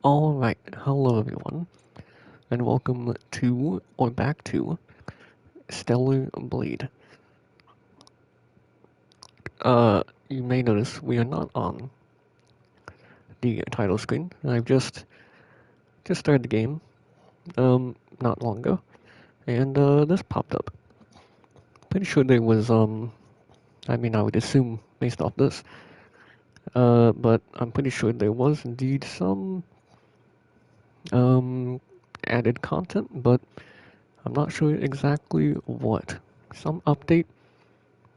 Alright, hello everyone, and welcome to, or back to, Stellar Blade. You may notice we are not on the title screen. I've just started the game, not long ago, and, this popped up. Pretty sure there was, I would assume based off this, but I'm pretty sure there was indeed some, um, added content, but I'm not sure exactly what. Some update,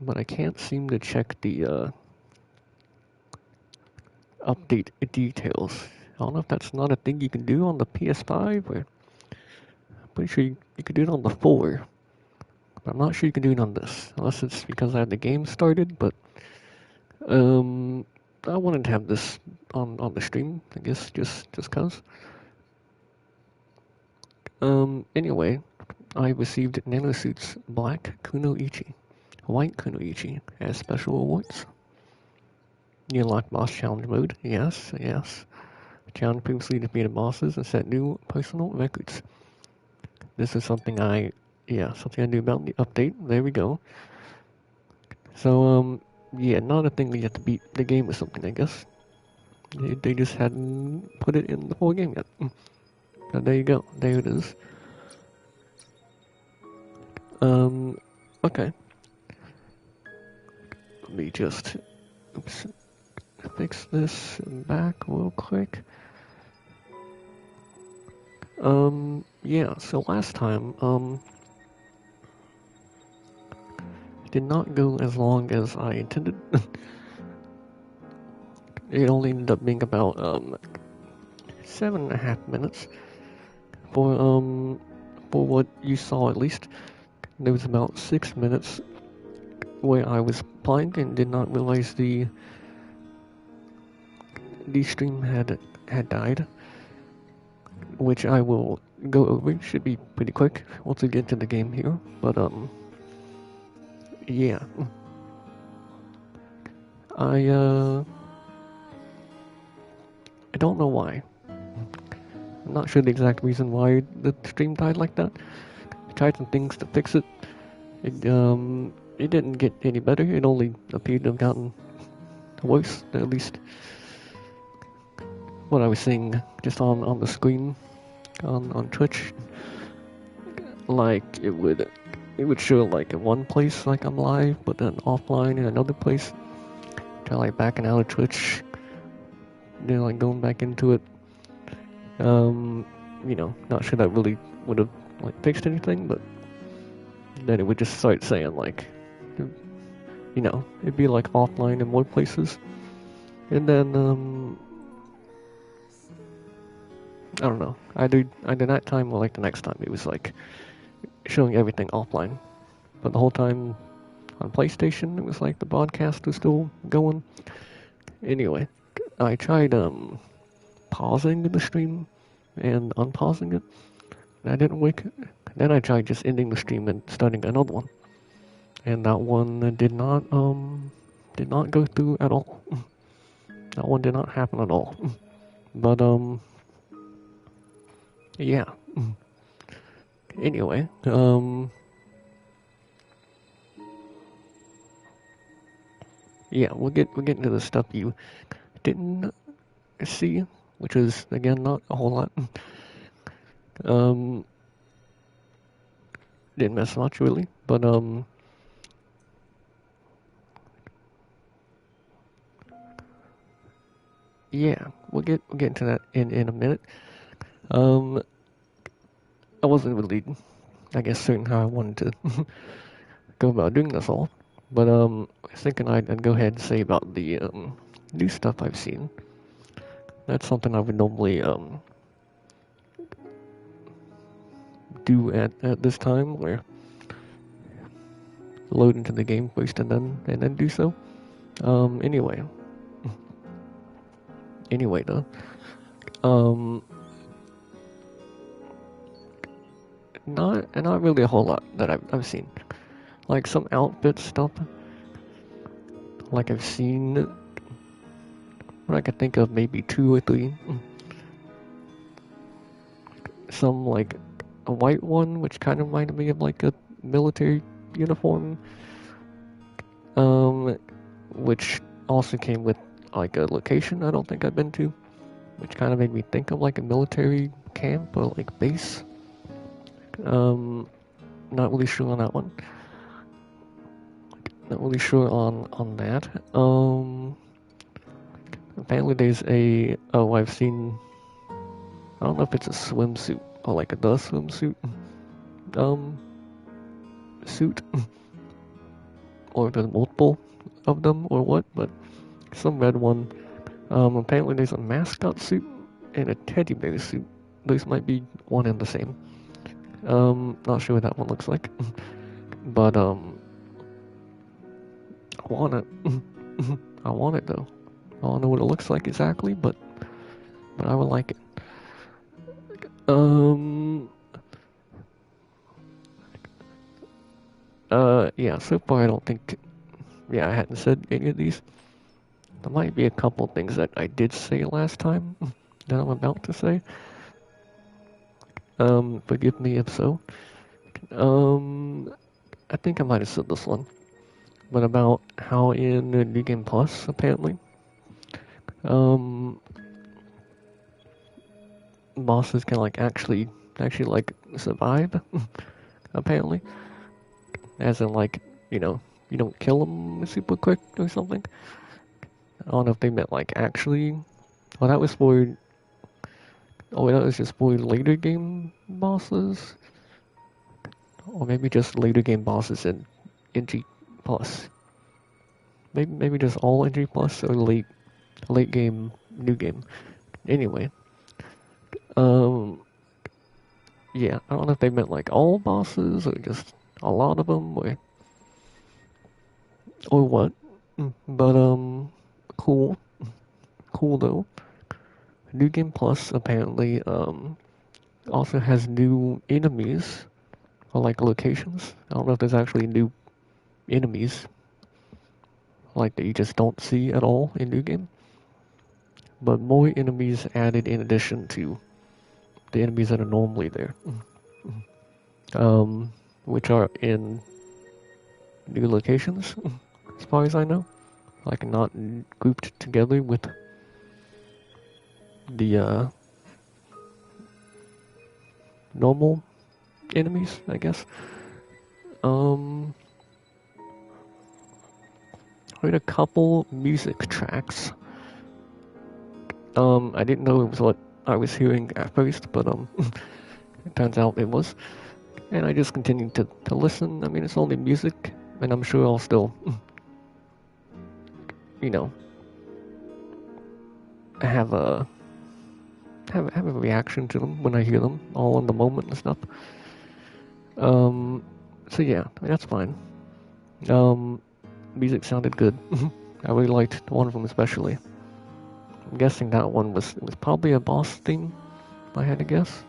but I can't seem to check the, update details. I don't know if that's not a thing you can do on the PS5, or I'm pretty sure you can do it on the 4. But I'm not sure you can do it on this, unless it's because I have the game started, but I wanted to have this on the stream, I guess, just cause. Anyway, I received Nanosuit's Black Kunoichi, White Kunoichi as special awards. You unlock boss challenge mode, yes. Challenge previously defeated bosses and set new personal records. This is something I knew about the update. There we go. So, not a thing that you have to beat the game or something, I guess. They just hadn't put it in the full game yet. But there you go. There it is. Okay. Let me just, fix this back real quick. So last time, did not go as long as I intended. It only ended up being about 7.5 minutes for what you saw. At least there was about 6 minutes where I was playing and did not realize the stream had died, which I will go over. It should be pretty quick once we get to the game here, but yeah. I don't know why. I'm not sure the exact reason why the stream died like that. I tried some things to fix it. It didn't get any better. It only appeared to have gotten worse. At least what I was seeing just on the screen on Twitch. Like it would show like in one place like I'm live, but then offline in another place. Try like backing out of Twitch. Then like going back into it. Not sure that really would have like fixed anything, but then it would just start saying like, it'd be like offline in more places, and then I don't know. Either that time or like the next time, it was like showing everything offline, but the whole time on PlayStation, it was like the broadcast was still going. Anyway, I tried pausing the stream and unpausing it. That didn't work. Then I tried just ending the stream and starting another one, and that one did not go through at all. That one did not happen at all. But yeah. Anyway, yeah, we'll get into the stuff you didn't see, which is again not a whole lot. Didn't miss much really, but yeah, we'll get into that in a minute. I wasn't really, I guess, certain how I wanted to go about doing this all, but I was thinking I'd go ahead and say about the new stuff I've seen. That's something I would normally do at this time, where load into the game first and then do so. Anyway though, not really a whole lot that I've seen. Like some outfit stuff, like I've seen what I could think of, maybe 2 or 3. some like a white one, which kind of reminded me of like a military uniform, which also came with like a location I don't think I've been to, which kind of made me think of like a military camp or like base. Not really sure on that one. Not really sure on that. Apparently there's I've seen, I don't know if it's a swimsuit or like a the swimsuit suit or there's multiple of them or what, but some red one. Apparently there's a mascot suit and a teddy bear suit. Those might be one and the same. Not sure what that one looks like. But I want it. I want it though. I don't know what it looks like exactly, but I would like it. Yeah, so far I don't think, I hadn't said any of these. There might be a couple things that I did say last time that I'm about to say. Forgive me if so. I think I might have said this one, but about how in New Game Plus, apparently, bosses can like actually like survive, apparently, as in like, you don't kill them super quick or something. I don't know if they meant like actually. Well, that was for. Oh, that was just for later game bosses, or maybe just later game bosses in NG Plus. Maybe just all NG Plus or late game new game. Anyway, yeah, I don't know if they meant like all bosses or just a lot of them or what. But cool though. New Game Plus apparently also has new enemies or like locations. I don't know if there's actually new enemies like that you just don't see at all in New Game, but more enemies added in addition to the enemies that are normally there, which are in new locations, as far as I know, like not grouped together with the normal enemies, I guess. Heard a couple music tracks. I didn't know it was what I was hearing at first, but it turns out it was. And I just continued to listen. I mean, it's only music, and I'm sure I'll still, have a reaction to them when I hear them, all in the moment and stuff. So yeah, that's fine. Music sounded good. I really liked one of them especially. I'm guessing that one was probably a boss theme, if I had to guess.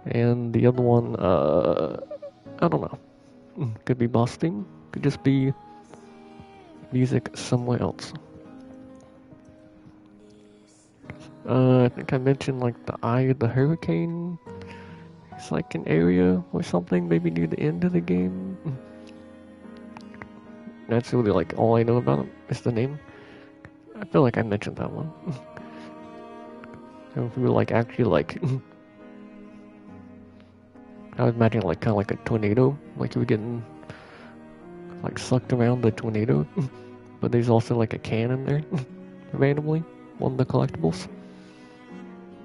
And the other one, I don't know. Could be boss theme. Could just be music somewhere else. I think I mentioned like the Eye of the Hurricane. It's like an area or something, maybe near the end of the game. That's really like all I know about it. Is the name. I feel like I mentioned that one. If we were like actually like, I was imagining like kind of like a tornado, like you were getting like sucked around the tornado, but there's also like a can in there, randomly, one of the collectibles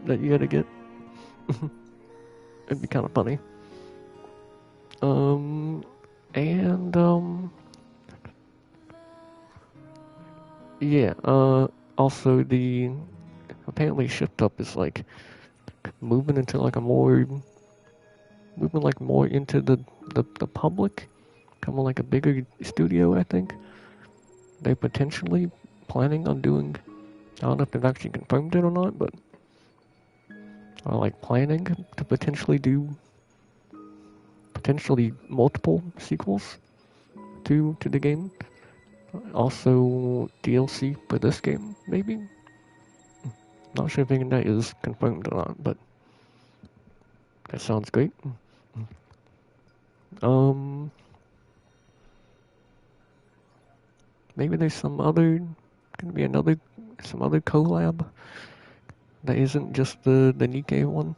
that you gotta get. It'd be kind of funny. Yeah, also apparently Shift Up is like moving into like more into the public, kind of like a bigger studio, I think. They're potentially planning on doing, I don't know if they've actually confirmed it or not, but are like planning to potentially do multiple sequels to the game. Also DLC for this game, maybe? Not sure if any of that is confirmed or not, but That sounds great. Um, maybe there's gonna be some other collab that isn't just the Nikkei one.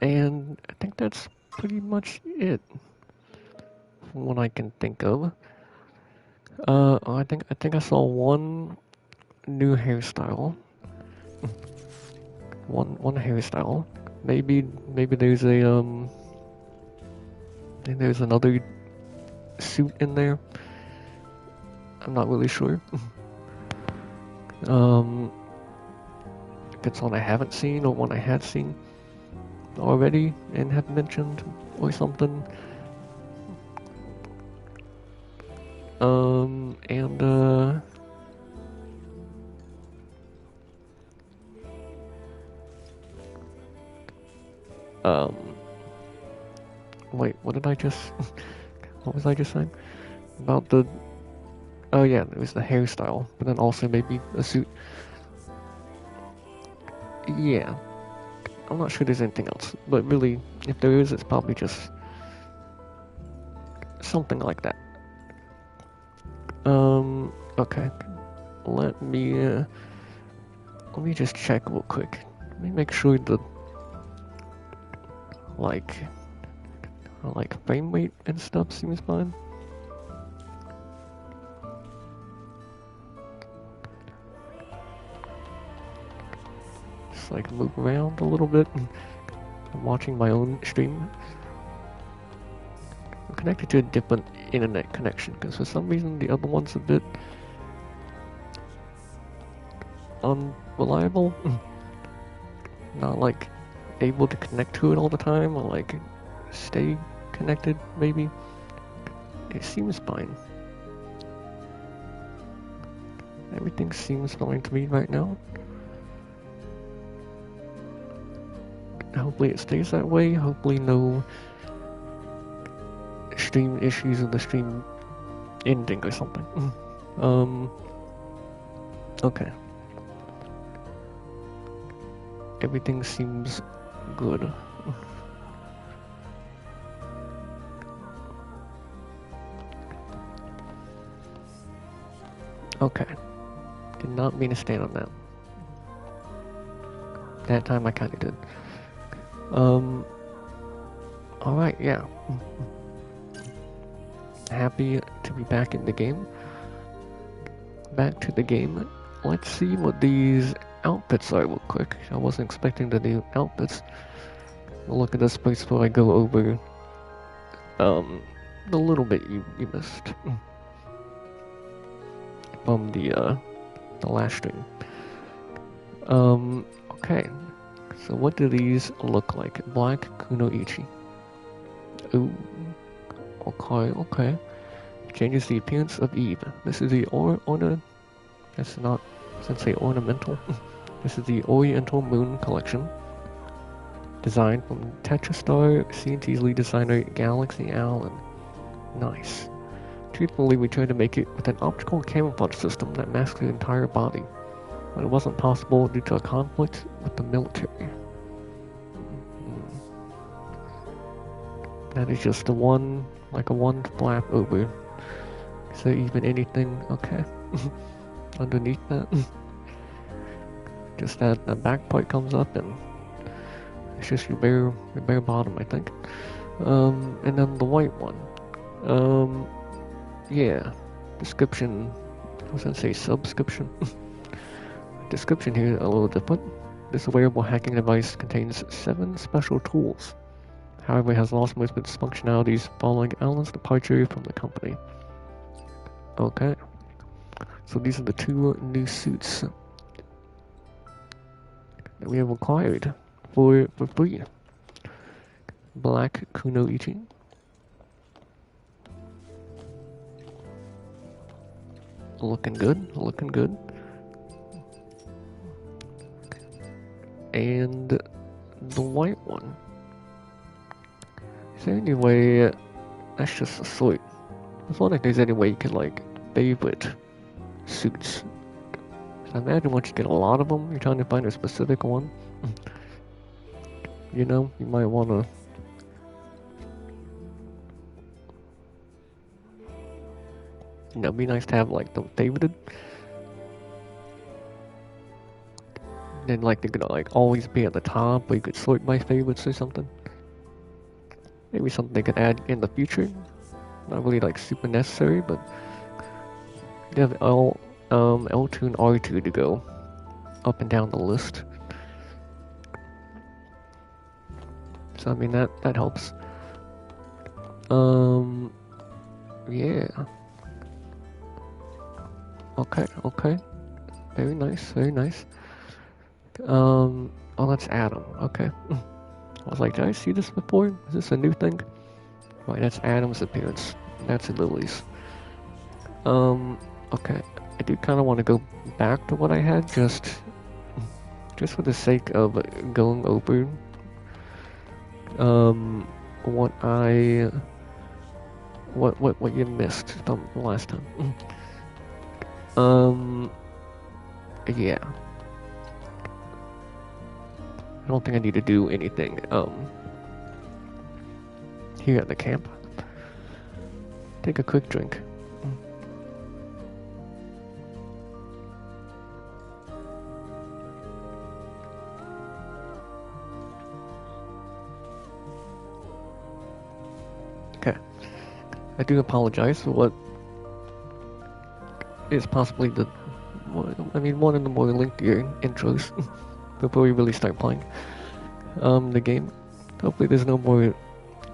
And I think that's pretty much it from what I can think of. I think I saw one new hairstyle. One hairstyle. Maybe there's there's another suit in there. I'm not really sure. If it's one I haven't seen or one I had seen already and have mentioned or something. And wait, what did I just, what was I just saying? About the, oh yeah, it was the hairstyle, but then also maybe a suit. Yeah, I'm not sure there's anything else, but really, if there is, it's probably just something like that. Okay, let me just check real quick. Let me make sure the, like frame rate and stuff seems fine. Just like move around a little bit. I'm watching my own stream. I'm connected to a different internet connection because for some reason the other one's a bit unreliable. Not like able to connect to it all the time or like stay connected maybe. It seems fine. Everything seems fine to me right now. Hopefully it stays that way. Hopefully no stream issues in the stream ending or something. Okay. Everything seems good. Okay. Did not mean to stand on that. That time I kinda did. Alright, yeah. Happy to be back in the game. Back to the game. Let's see what these outfits are real quick. I wasn't expecting the new outfits. I'll look at this place before I go over the little bit you missed from the last stream. Okay. So what do these look like? Black Kunoichi. Ooh. Okay. Changes the appearance of Eve. This is the that's not sensei ornamental. This is the Oriental Moon Collection. Designed from Tetrastar CNT's lead designer Galaxy Allen. Nice. Truthfully, we tried to make it with an optical camouflage system that masks the entire body, but it wasn't possible due to a conflict with the military. That is just a one flap over. Is there even anything? Okay. Underneath that? Just that back part comes up and it's just your bare bottom, I think. And then the white one. Yeah. Description. I was gonna say subscription. Description here a little different. This wearable hacking device contains 7 special tools. However, it has lost most of its functionalities following Allen's departure from the company. Okay. So these are the 2 new suits that we have acquired for free. Black Kunoichi. Looking good. And the white one. Is there any way... That's just a suit. I was wondering if there's any way you could, like, favorite suits. I imagine once you get a lot of them, you're trying to find a specific one. you know, you might want to. You know, it'd be nice to have like them favorited. Then like they're gonna like always be at the top, or you could sort by favorites or something. Maybe something they could add in the future. Not really like super necessary, but you have L2 and R2 to go up and down the list. So I mean that helps. Yeah. Okay. Very nice. Oh, that's Adam. Okay. I was like, did I see this before? Is this a new thing? Right, that's Adam's appearance. That's Lily's. Okay. I do kind of want to go back to what I had, just for the sake of going over, what you missed from the last time. Yeah. I don't think I need to do anything, here at the camp. Take a quick drink. Okay. I do apologize for what is possibly one of the more lengthier intros before we really start playing the game. Hopefully there's no more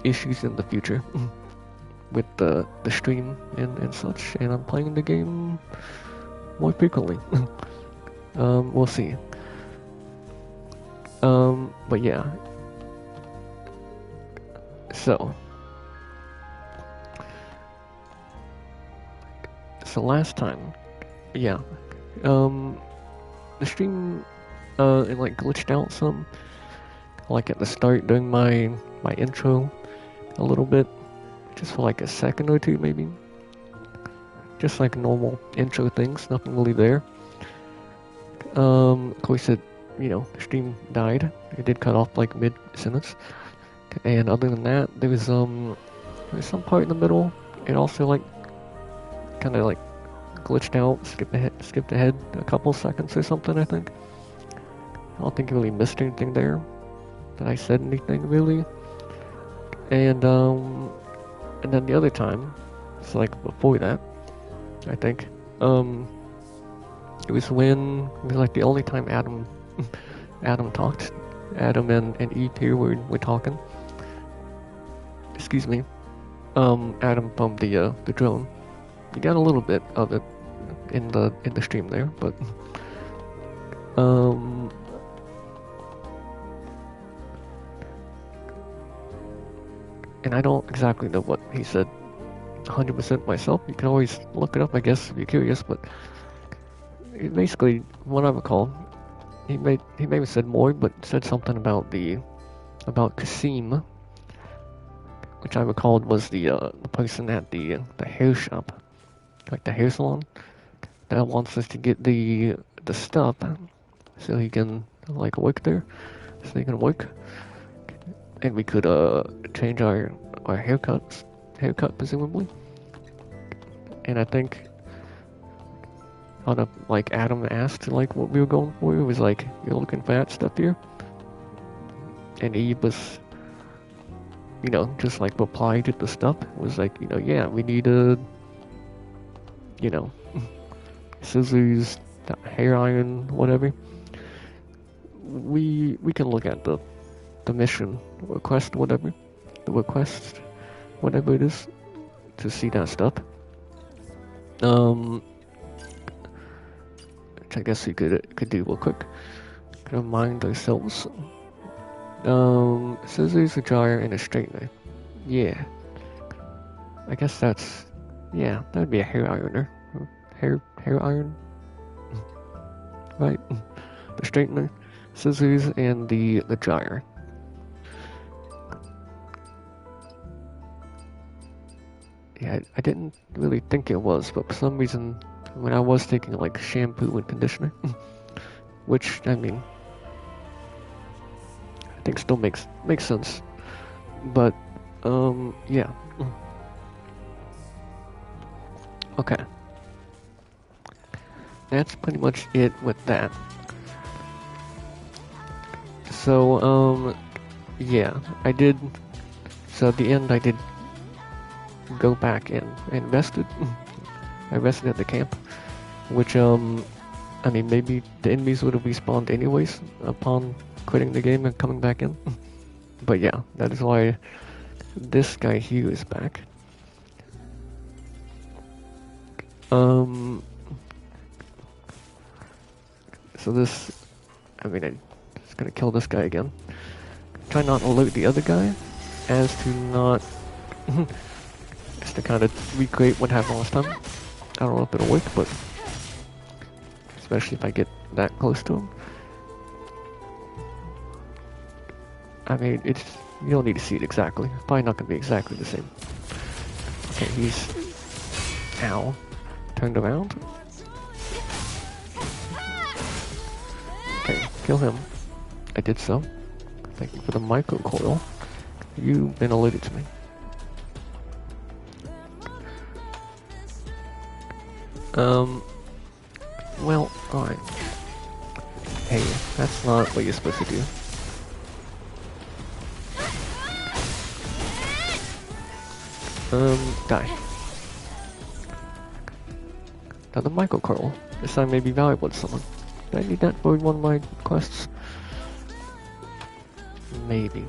issues in the future with the stream and such, and I'm playing the game more frequently. We'll see. But yeah. So last time, yeah, the stream, it like glitched out some, like at the start during my intro, a little bit, just for like a second or two maybe, just like normal intro things, nothing really there. Of course the stream died, it did cut off like mid-sentence, and other than that, there was some part in the middle, it also like, kind of like glitched out, skipped ahead a couple seconds or something, I think. I don't think you really missed anything there, that I said anything really. And then the other time, it's like before that, I think, it was like the only time Adam talked. Adam and Eve here were talking. Excuse me. Adam from the drone. You got a little bit of it in the stream there, but and I don't exactly know what he said 100% myself. You can always look it up, I guess, if you're curious, but basically, what I recall, he may have said more, but said something about Kasim, which I recalled was the person at the hair shop, like the hair salon, that wants us to get the stuff so he can like work there, so he can work, and we could change our haircut presumably. And I think like Adam asked like what we were going for. It was like, you're looking for that stuff here, and Eve was just like replied to the stuff. It was like, yeah, we need scissors, hair iron, whatever. We can look at the mission request, whatever it is, to see that stuff. Which I guess we could do real quick. Kind of mind ourselves. Scissors, a dryer, and a straightener. Yeah. I guess that'd be a hair ironer. Hair iron. Right? The straightener, scissors, and the dryer. Yeah, I didn't really think it was, but for some reason, when I was taking like shampoo and conditioner, which, I mean, think still makes sense. But yeah. Okay. That's pretty much it with that. So yeah, I did. So at the end, I did go back and invested. I rested at the camp, which I mean, maybe the enemies would have respawned anyways upon quitting the game and coming back in. But yeah, that is why this guy here is back. So this, I mean, I'm just gonna kill this guy again. Try not to loot the other guy, as to not, just to kind of recreate what happened last time. I don't know if it'll work, but especially if I get that close to him. I mean, it's, you don't need to see it exactly. It's probably not gonna be exactly the same. Okay, he's, ow, turned around. Okay, kill him. I did so. Thank you for the microcoil. You've been alluded to me. Well, alright. Hey, that's not what you're supposed to do. Die. Now the microcoil. This time may be valuable to someone. Do I need that for one of my quests? Maybe.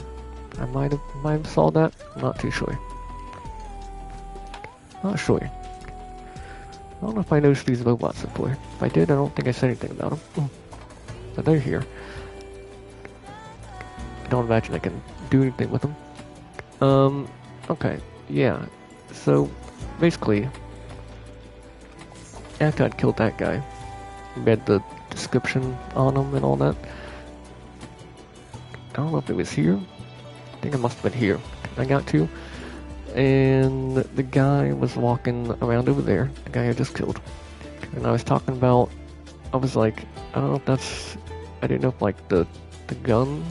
I might have saw that. I'm not too sure. Not sure. I don't know if I noticed these robots before. If I did, I don't think I said anything about them. But they're here. I don't imagine I can do anything with them. Okay. Yeah. So, basically, after I'd killed that guy, read the description on him and all that. I don't know if it was here. I think it must have been here. I got to. And the guy was walking around over there. The guy I just killed. And I was talking about... I was like... I don't know if that's... I didn't know if like the gun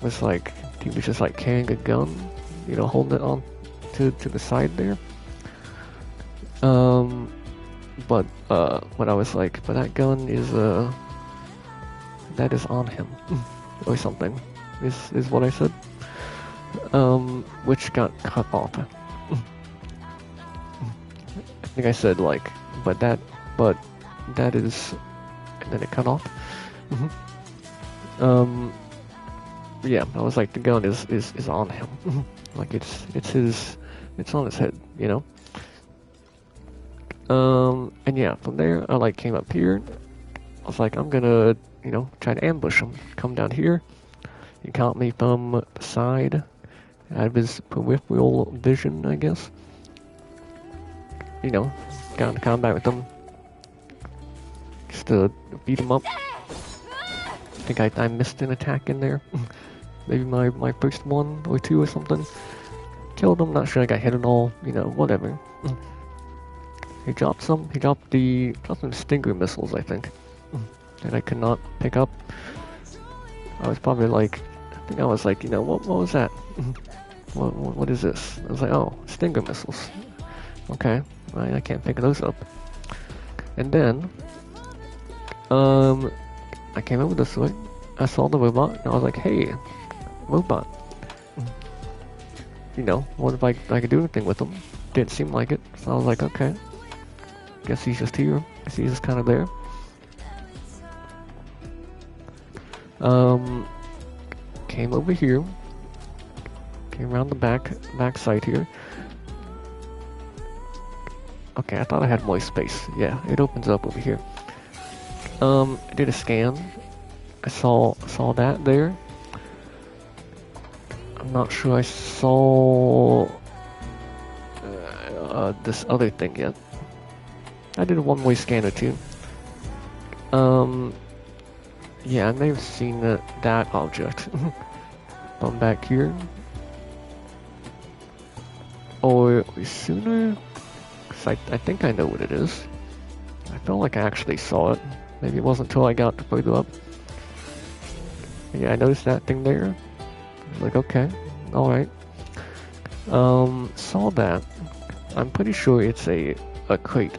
was like... He was just like carrying a gun. You know, holding it on to the side there. But what I was like... But that gun is that is on him. Or something. Is what I said. Which got cut off. I think I said like, but that is, and then it cut off. Yeah, I was like, the gun is on him. Like it's on his head, you know. And yeah, from there I like came up here. I was like, I'm gonna, you know, try to ambush him. Come down here. He caught me from the side. Out of his peripheral vision, I guess. You know, got into combat with him. Just to beat him up. I think I missed an attack in there. Maybe my first one or two or something. Killed him, not sure I got hit at all, you know, whatever. He dropped some Stinger missiles, I think. That I could not pick up. I was probably like, I think I was like, you know, what was that? What is this? I was like, oh, Stinger missiles. Okay, I can't pick those up. And then, I came over this way. I saw the robot, and I was like, hey, robot. You know, what if I could do anything with him? Didn't seem like it, so I was like, okay. Guess he's just here. Guess he's just kind of there. Came over here. Came around the back side here. Okay, I thought I had more space. Yeah, it opens up over here. I did a scan. I saw that there. I'm not sure I saw this other thing yet. I did a one-way scan or two. Yeah, I may have seen that object. I'm back here. Or sooner? 'Cause I think I know what it is. I felt like I actually saw it. Maybe it wasn't until I got further up. Yeah, I noticed that thing there. Like, okay, alright. Saw that. I'm pretty sure it's a crate.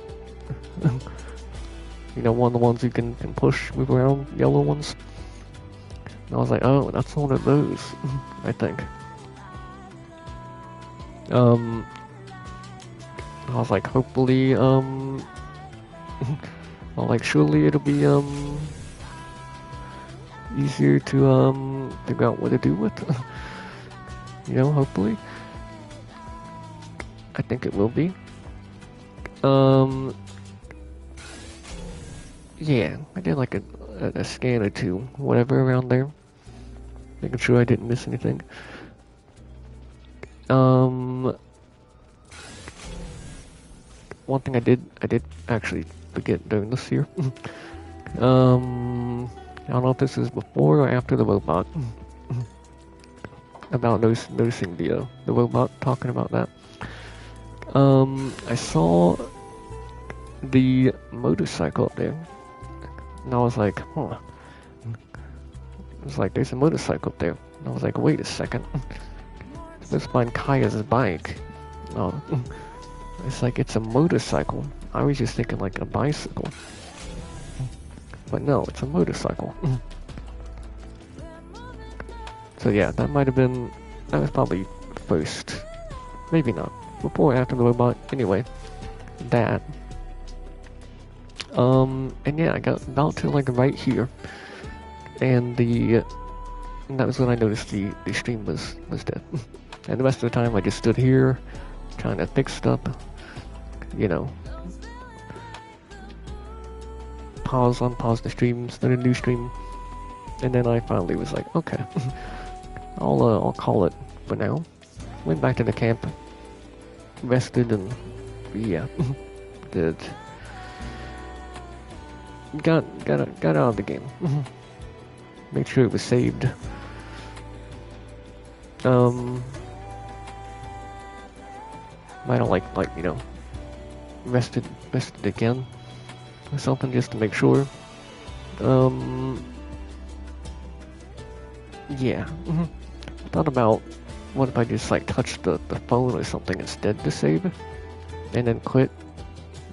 You know, one of the ones you can push, move around, yellow ones. And I was like, oh, that's one of those, I think. I was like, hopefully, well, like, surely it'll be, easier to, figure out what to do with. You know, hopefully. I think it will be. Yeah, I did like a scan or two, whatever around there. Making sure I didn't miss anything. One thing I did actually forget during this year. I don't know if this is before or after the robot. About noticing the robot, talking about that. I saw the motorcycle up there, and I was like, huh. It was like, there's a motorcycle up there. And I was like, wait a second. Let's find Kaya's bike. No, it's like, it's a motorcycle. I was just thinking like a bicycle. But no, it's a motorcycle. So yeah, that was probably first. Maybe not. Before or after the robot. Anyway, that. And yeah, I got about to like right here. And that was when I noticed the stream was dead. And the rest of the time I just stood here, trying to fix stuff, you know. Unpause the stream, start a new stream. And then I finally was like, okay, I'll call it for now. Went back to the camp, rested, and yeah, did. Got out of the game. Make sure it was saved. Might have like you know, rested again or something just to make sure. Yeah. Thought about what if I just like touched the phone or something instead to save, and then quit,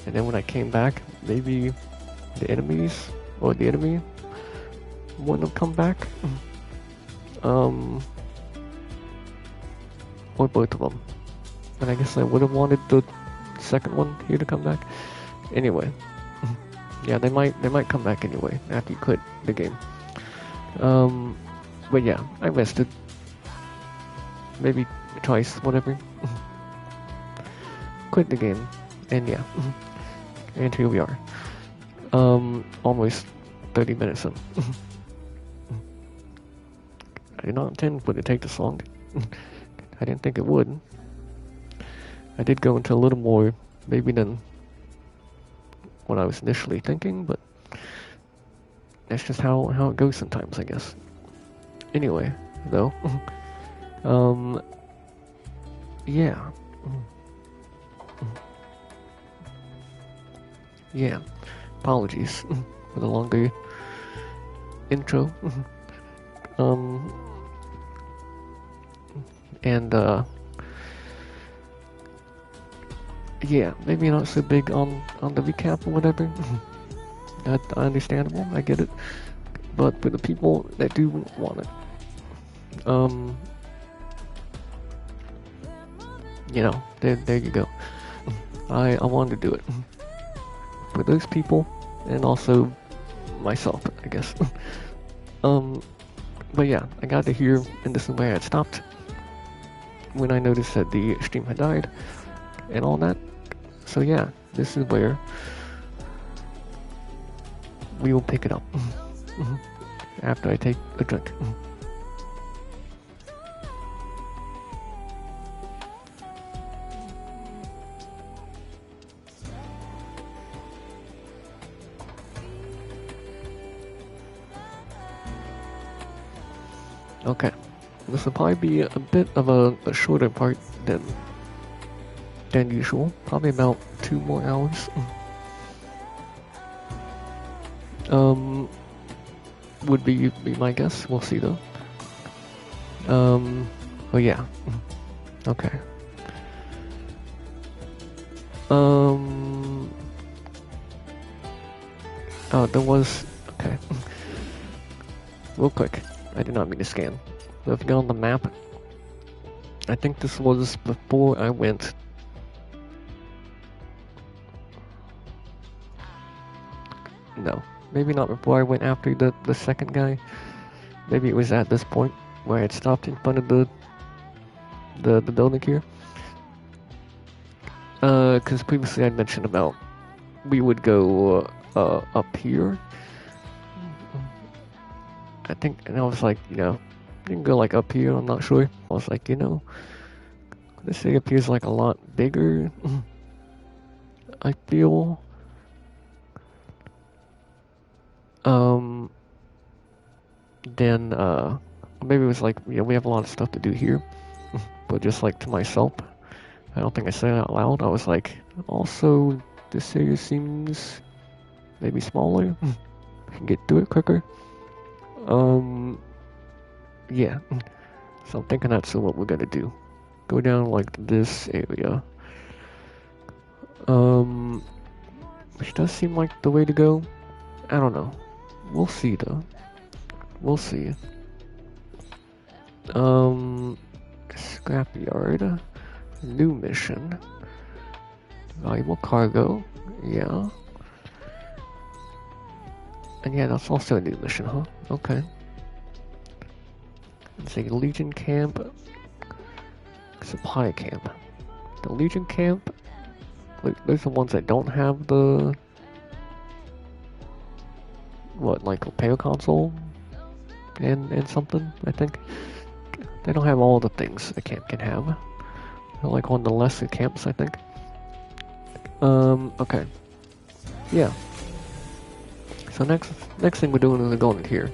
and then when I came back, maybe the enemies or the enemy wouldn't have come back. Or both of them. And I guess I would have wanted the second one here to come back. Anyway, yeah, they might come back anyway after you quit the game. But yeah, I rested. Maybe twice, whatever. Quit the game, and yeah, and here we are. Almost 30 minutes in. I did not intend for it to take this long. I didn't think it would. I did go into a little more, maybe than what I was initially thinking, but that's just how it goes sometimes, I guess. Anyway, though, yeah. Yeah, apologies for the longer intro. And yeah, maybe not so big on the recap or whatever. That's understandable, I get it. But for the people that do want it, you know, there you go. I wanted to do it for those people, and also myself, I guess. But yeah, I got to hear, and this is where I had stopped when I noticed that the stream had died and all that. So yeah, this is where we will pick it up after I take a drink. Okay, this will probably be a bit of a shorter part than usual. Probably about 2 more hours. Would be my guess. We'll see though. Oh yeah. Okay. Oh, there was... Okay. Real quick. I did not mean to scan. So if you go on the map, I think this was before I went... No. Maybe not before I went after the second guy. Maybe it was at this point where I had stopped in front of the building here. Because previously I mentioned about we would go up here. I think, and I was like, you know, you can go like up here, I'm not sure. I was like, you know, this thing up here is like a lot bigger, I feel. Then, maybe it was like, you know, we have a lot of stuff to do here, but just like to myself. I don't think I said it out loud. I was like, also, this area seems maybe smaller. I can get through it quicker. Yeah. So I'm thinking that's what we're gonna do. Go down like this area. Which does seem like the way to go. I don't know. We'll see though. We'll see. Scrapyard. New mission. Valuable cargo. Yeah. And yeah, that's also a new mission, huh? Okay. It's a Legion camp. Supply camp. The Legion camp. There's the ones that don't have the... What, like a repair console? And something, I think. They don't have all the things a camp can have. They're like one of the lesser camps, I think. Okay. Yeah. So next thing we're doing is going in here.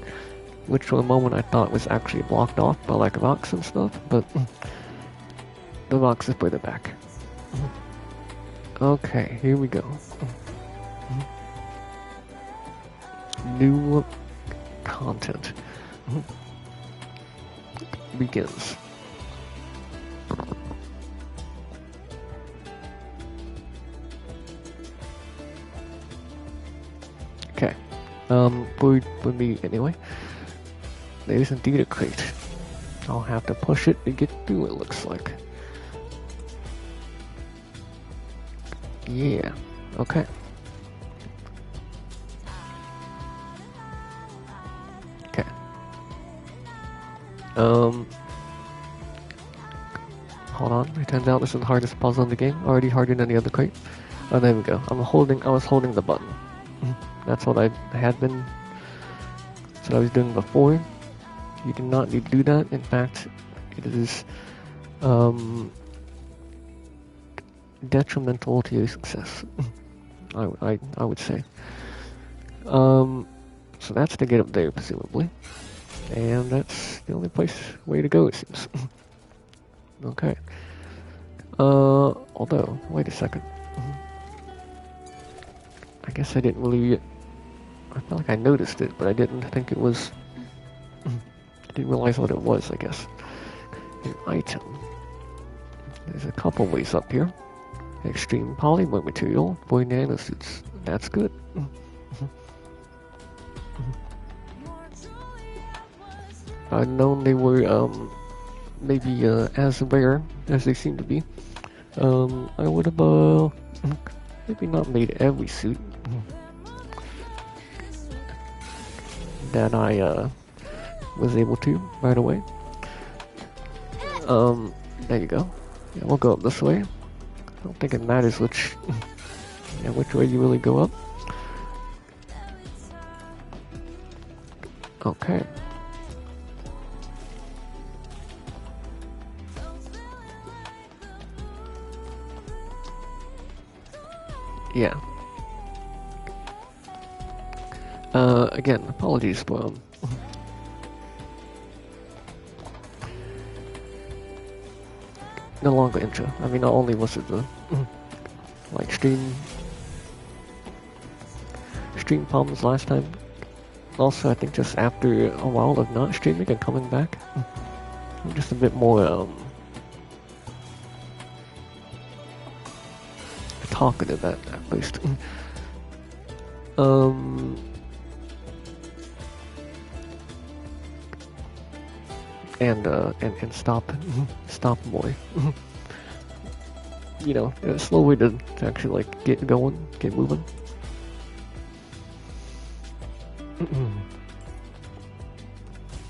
Which for the moment I thought was actually blocked off by like rocks and stuff, but the rocks is further back. Okay, here we go. New content begins. Okay. For me anyway. There's indeed a crate. I'll have to push it to get through, it looks like. Yeah. Okay. Okay. Hold on. It turns out this is the hardest puzzle in the game. Already harder than the other crate. Oh, there we go. I was holding the button. That's what I had been. That's what I was doing before. You do not need to do that. In fact, it is detrimental to your success. I would say. So that's to get up there, presumably, and that's the only way to go, it seems. Okay. Although, wait a second. I guess I didn't really. I felt like I noticed it, but I didn't think it was. I didn't realize what it was, I guess. An item. There's a couple ways up here. Extreme polymer material for nanosuits. That's good. I'd known they were, maybe, as rare as they seem to be. I would have, maybe not made every suit that I, was able to right away. There you go. Yeah, we'll go up this way. I don't think it matters which way you really go up. Okay. Yeah. Again, apologies for no longer intro. I mean, not only was it the like stream problems last time, also I think just after a while of not streaming and coming back, just a bit more talkative at least. And stop boy. You know, a slow way to actually like get going, get moving.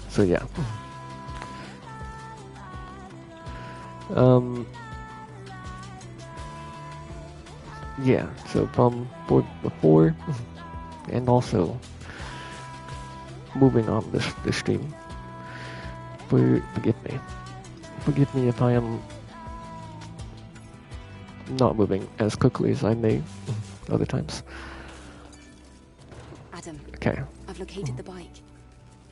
So yeah. Yeah, so from before and also moving on this stream. Forgive me. Forgive me if I am not moving as quickly as I may other times. Adam. Okay. I've located the bike.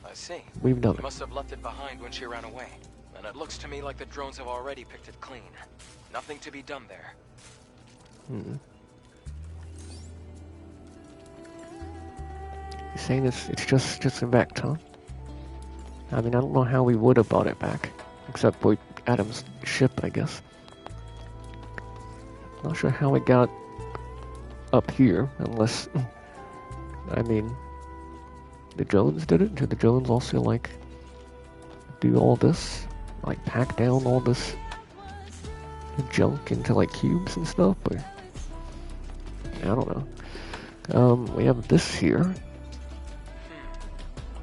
I see. We've done She it. must have left it behind when she ran away. And it looks to me like the drones have already picked it clean. Nothing to be done there. You're saying it's just a wrecked, huh? I mean, I don't know how we would have brought it back. Except for Adam's ship, I guess. Not sure how it got up here, unless... I mean... The drones did it? Did the drones also, like... do all this? Like, pack down all this... junk into, like, cubes and stuff? Or... I don't know. We have this here.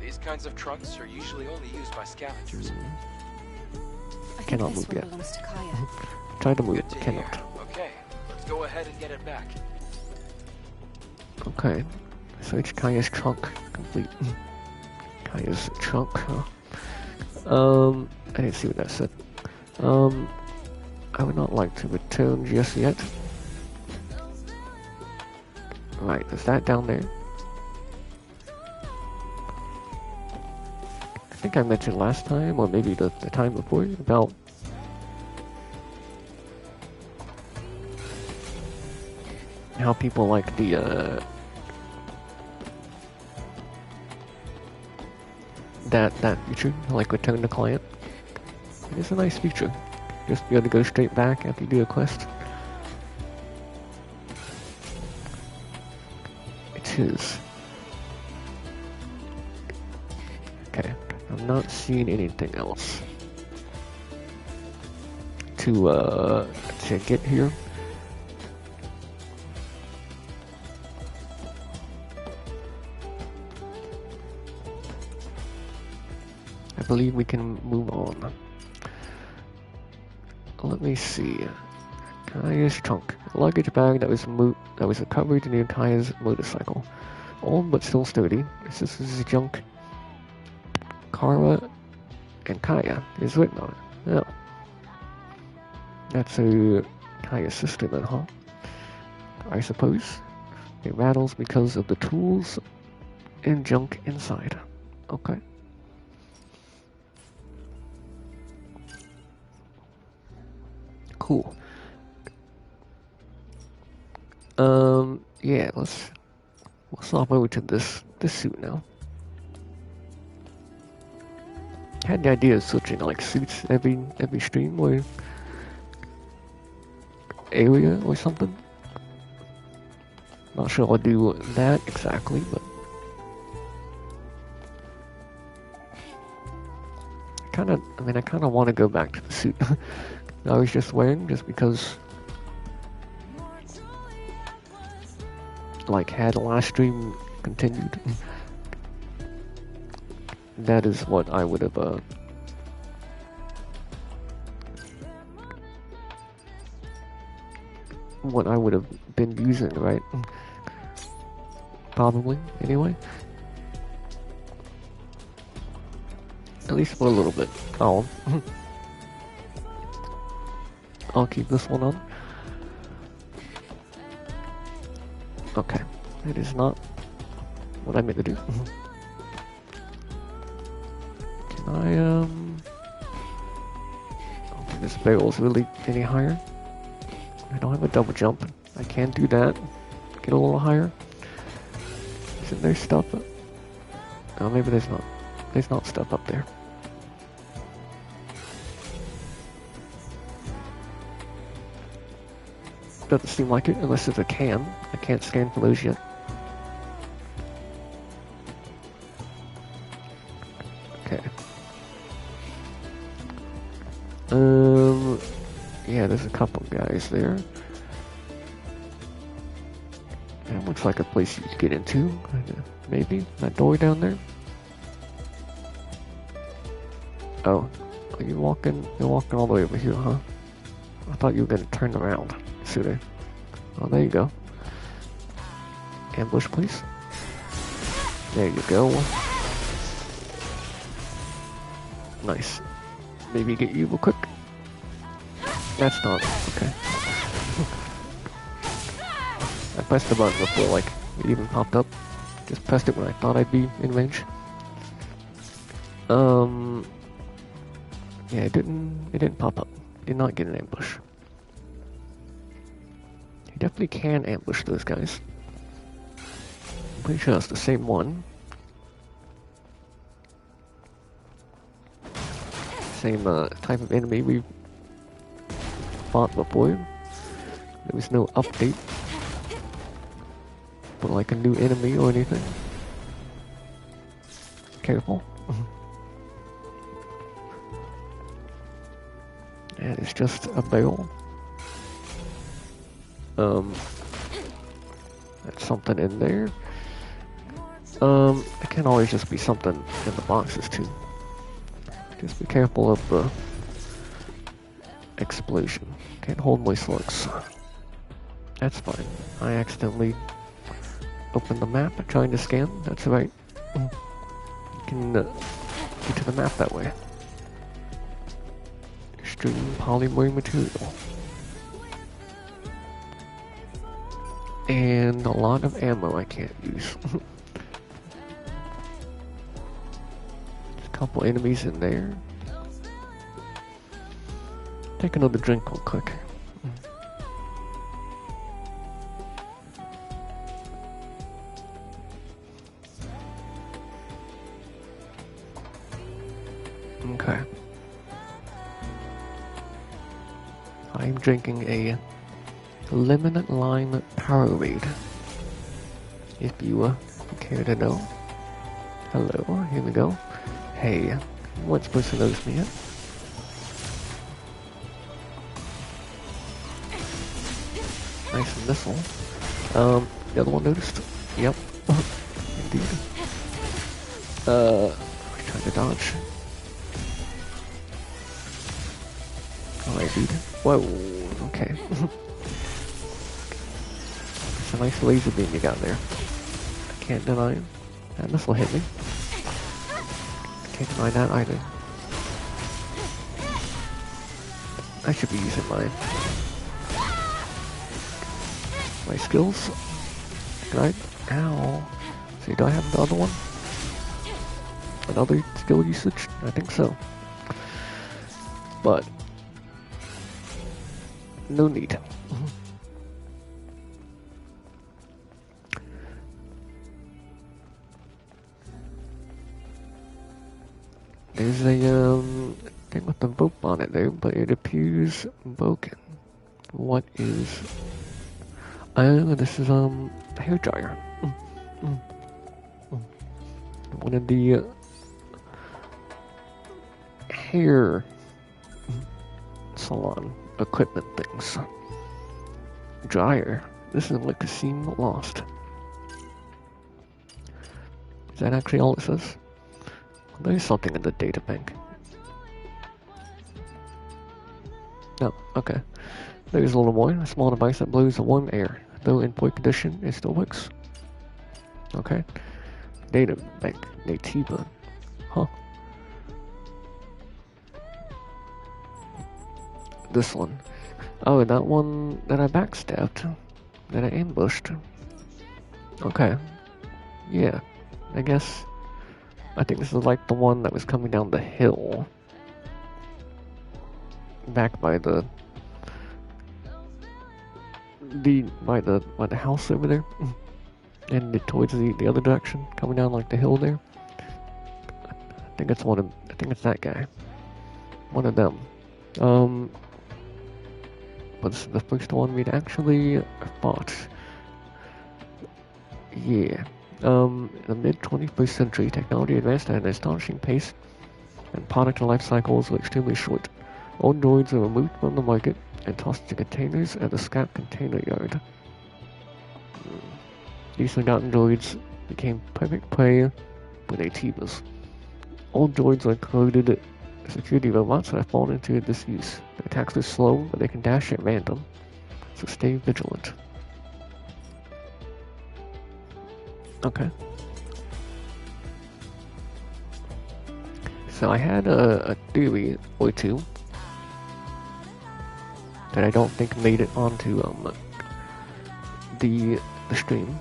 These kinds of trucks are usually only used by scavengers. I think Cannot this move one yet. belongs to Kaya. Try to move, Good to cannot. hear. Okay, let's go ahead and get it back. Okay, so it's Kaya's trunk complete. Kaya's trunk, huh? I didn't see what that said. I would not like to return just yet. Right, is that down there? I think I mentioned last time, or maybe the time before, about how people like the, that feature, like return to client. It's a nice feature. Just be able to go straight back after you do a quest. It is. Okay, I'm not seeing anything else to get here. I believe we can move on. Let me see. Kaya's trunk. A luggage bag that was recovered near Kaya's motorcycle. Old but still sturdy. This is junk. Kara and Kaya is written on it. Yeah. That's Kaya's sister then, huh? I suppose. It rattles because of the tools and junk inside. Okay. Cool. Yeah, we'll swap over to this suit now. I had the idea of switching like suits every stream or area or something. Not sure I'll do that exactly, but I kinda wanna go back to the suit I was just wearing, just because like had last stream continued. That is what I would have been using, right? Probably, anyway. At least for a little bit. I'll keep this one on. Okay, that is not what I meant to do. Can I, don't think this barrel's really any higher. I don't have a double jump. I can do that. Get a little higher. Isn't there stuff? Oh, maybe there's not. There's not stuff up there. Doesn't seem like it, unless it's a can. I can't scan for those yet. Okay. Yeah, there's a couple guys there. That looks like a place you could get into. Maybe that door down there. Oh, are you walking? You're walking all the way over here, huh? I thought you were gonna turn around. See there? Oh, there you go. Ambush, please. There you go. Nice. Maybe get you real quick. That's not okay. I pressed the button before, like, it even popped up. Just pressed it when I thought I'd be in range. Yeah, it didn't pop up. Did not get an ambush. You definitely can ambush those guys. I'm pretty sure it's the same one. Same type of enemy we've fought before. There was no update for like a new enemy or anything. Careful. Yeah, it's just a barrel. That's something in there. It can always just be something in the boxes too. Just be careful of the explosion. Can't hold my slugs. That's fine. I accidentally opened the map trying to scan. That's right. You can get to the map that way. Extreme polymer material. And a lot of ammo I can't use. Couple enemies in there. Take another drink real quick. Okay. I'm drinking a lemon lime Powerade. If you care to know. Hello, here we go. Hey, you weren't supposed to notice me yet. Nice missile. The other one noticed? Yep. Indeed. Trying to dodge. Alright, dude. Whoa, okay. It's a nice laser beam you got there. I can't deny it. That missile hit me. Can't deny that either. I should be using my skills. Can I? Ow. See, do I have the other one? Another skill usage? I think so. But no need. There's a thing with the rope on it there, but it appears broken. What is? This is a hair dryer. One of the hair salon equipment things. Dryer. This is like a seam lost. Is that actually all it says? There's something in the data bank. No, okay. There's a little more. A small device that blows warm air. Though in poor condition, it still works. Okay. Data bank. Nativa. Huh. This one. Oh, that one that I backstabbed. That I ambushed. Okay. Yeah. I guess. I think this is like the one that was coming down the hill. Back by the house over there. And towards the other direction, coming down like the hill there. I think it's I think it's that guy. One of them. was the first one we'd actually fought. Yeah. In the mid-21st century, technology advanced at an astonishing pace, and product life cycles were extremely short. Old droids were removed from the market and tossed into containers at the scrap container yard. These forgotten droids became perfect prey for Naytibas. Old droids are included security robots that have fallen into disuse. Their attacks are slow, but they can dash at random, so stay vigilant. Okay. So I had a theory or two that I don't think made it onto the stream.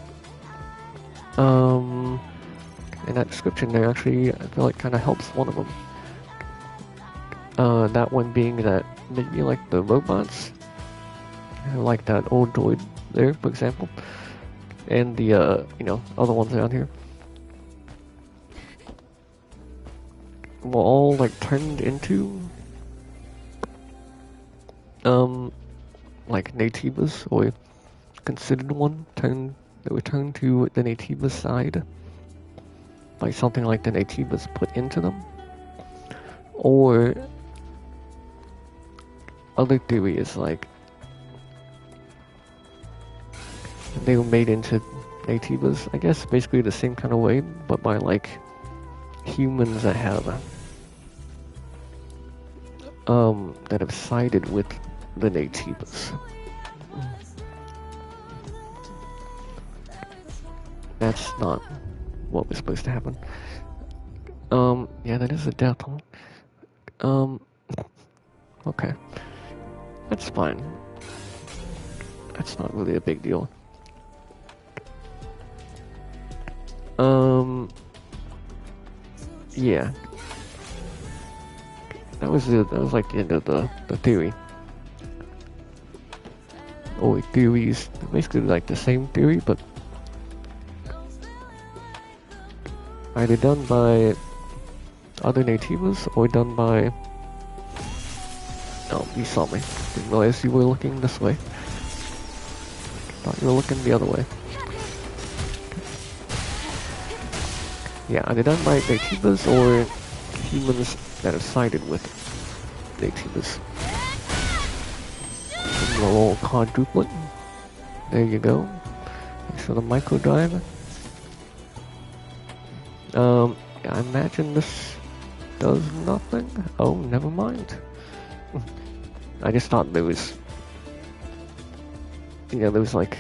And that description there actually, I feel like kind of helps one of them. That one being that maybe like the robots, like that old droid there, for example, and the other ones around here, were all like turned into like Naytibas, or considered one, they were turned to the Naytiba side by something like the Naytibas put into them, or other theory is like they were made into Naytibas, I guess basically the same kind of way, but by like humans that have sided with the Naytibas. That's not what was supposed to happen. Yeah, that is a death one. Okay. That's fine. That's not really a big deal. Yeah. That was like the end of the theory. Or theories, basically like the same theory, but either done by other Naytibas or done by... Oh, you saw me. Didn't realize you were looking this way. Thought you were looking the other way. Yeah, either done by Naytibas or humans that have sided with Naytibas. A little quadruplet. There you go. Thanks for the micro drive. I imagine this does nothing. Oh, never mind. I just thought there was, there was like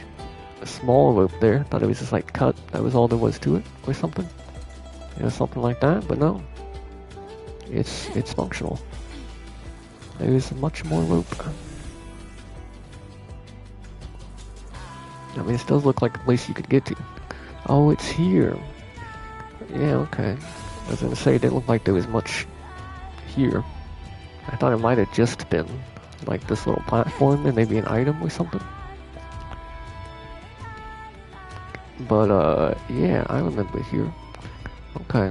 a small rope there. Thought it was just like cut. That was all there was to it, or something. Something like that. But no, it's functional. There is much more rope. I mean, this does look like a place you could get to. Oh, it's here. Yeah, okay. I was gonna say, it didn't look like there was much here. I thought it might have just been like this little platform and maybe an item or something. But, yeah, I remember here. Okay.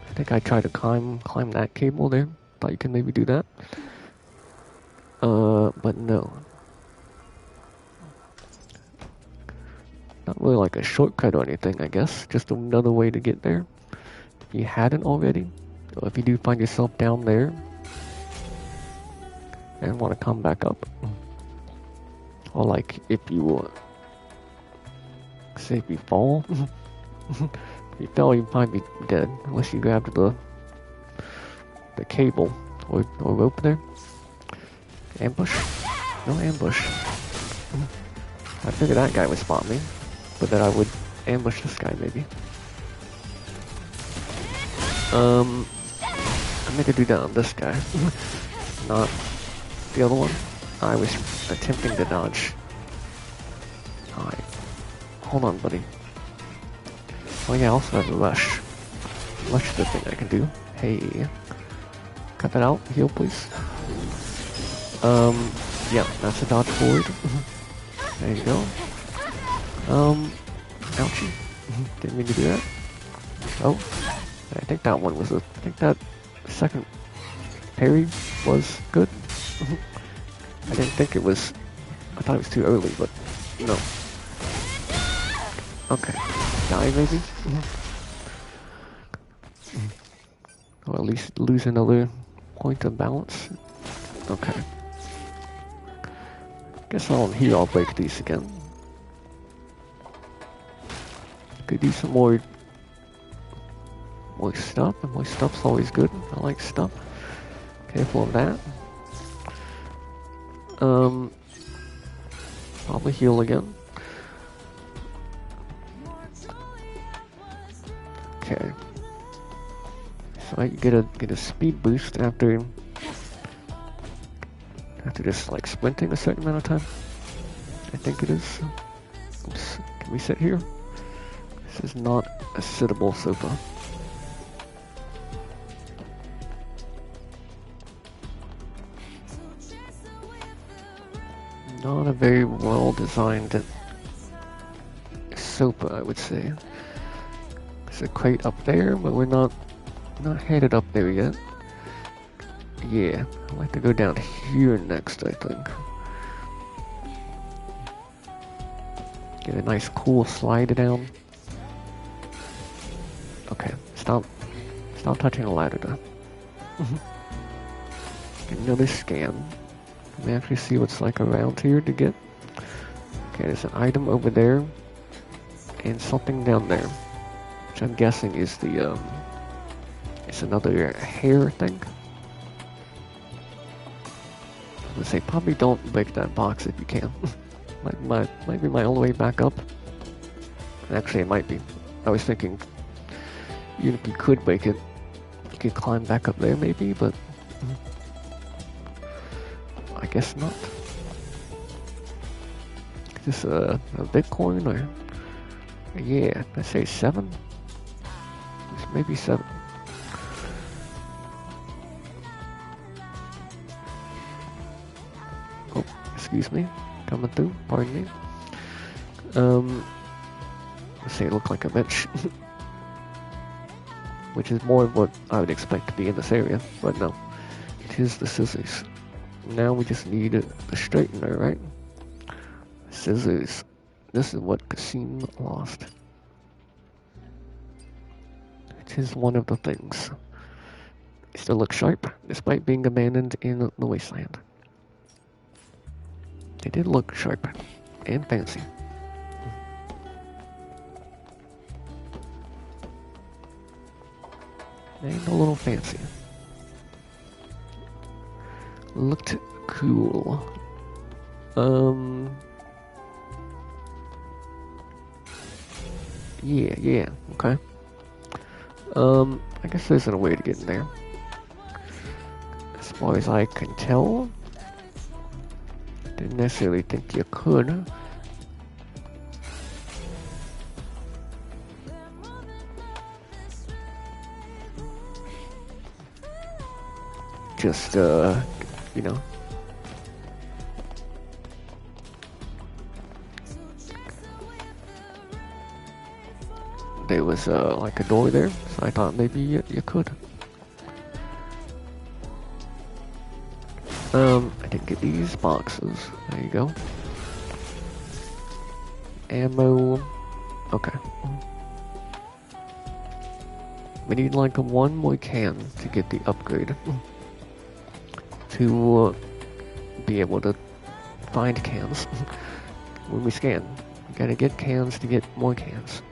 I think I tried to climb that cable there. Thought you could maybe do that. But no. Not really like a shortcut or anything, I guess. Just another way to get there. If you hadn't already. Or if you do find yourself down there and want to come back up. Or like if you say if you fall. If you fell, you'd probably be dead unless you grabbed the cable or rope there. Ambush? No ambush. I figured that guy would spot me, but that I would ambush this guy maybe. I'm gonna do that on this guy, not the other one. I was attempting to dodge. Alright. Hold on, buddy. Oh yeah, I also have a rush. Rush is the thing I can do. Hey. Cut that out. Heal, please. Yeah, that's a dodge forward. There you go. Ouchie. Didn't mean to do that. Oh. I think that one was I think that second parry was good. I didn't think it was... I thought it was too early, but no. Okay. Die, maybe? Or at least lose another point of balance. Okay. Guess on here I'll break these again. Could do some more stuff, and more stuff's always good. I like stuff. Careful of that. Probably heal again. Okay. So I get a speed boost after just like sprinting a certain amount of time. I think it is. Oops. Can we sit here? This is not a sittable sofa. Not a very well designed sofa, I would say. There's a crate up there, but we're not headed up there yet. Yeah, I'd like to go down here next, I think. Get a nice cool slide down. Okay, stop touching the ladder though. Get another scan. Let me actually see what's like around here to get. Okay, there's an item over there, and something down there, which I'm guessing is the it's another hair thing. I would say probably don't break that box if you can. might be my only way back up. Actually, it might be. I was thinking, even if you could break it, you could climb back up there maybe, but I guess not. Is this a Bitcoin or? Yeah, I say 7. It's maybe 7. Oh, excuse me, coming through. Pardon me. Let's say it looked like a bench, which is more of what I would expect to be in this area, but no, it is the scissors. Now we just need a straightener, right? Scissors. This is what Cassim lost. It is one of the things. It still looks sharp, despite being abandoned in the wasteland. They did look sharp and fancy. And a little fancy. Looked cool. Yeah, okay. I guess there's a way to get in there. As far as I can tell, didn't necessarily think you could. Just, you know. There was, like a door there, so I thought maybe you could. I didn't get these boxes. There you go. Ammo. Okay. We need like one more can to get the upgrade. To be able to find cans when we scan. We gotta get cans to get more cans.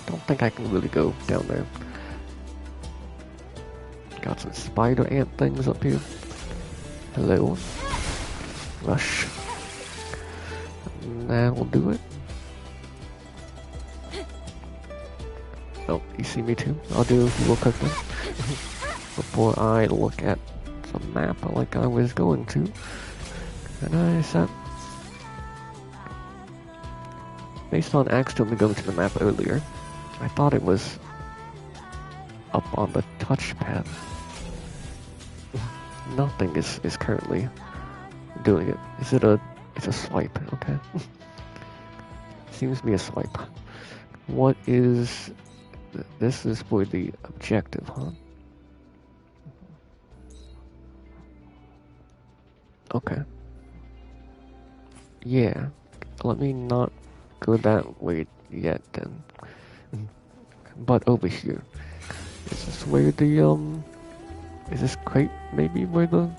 Don't think I can really go down there. Got some spider ant things up here. Hello. Rush. That'll do it. Oh, you see me too? I'll do a little quick thing before I look at some map like I was going to. And I said, based on accidentally going to the map earlier, I thought it was up on the touchpad. Nothing is currently doing it. Is it a... It's a swipe, okay. seems to be a swipe. What is... This is for the objective, huh? Okay. Yeah. Let me not go that way yet, then. But over here. Is this where the, Is this crate maybe where the...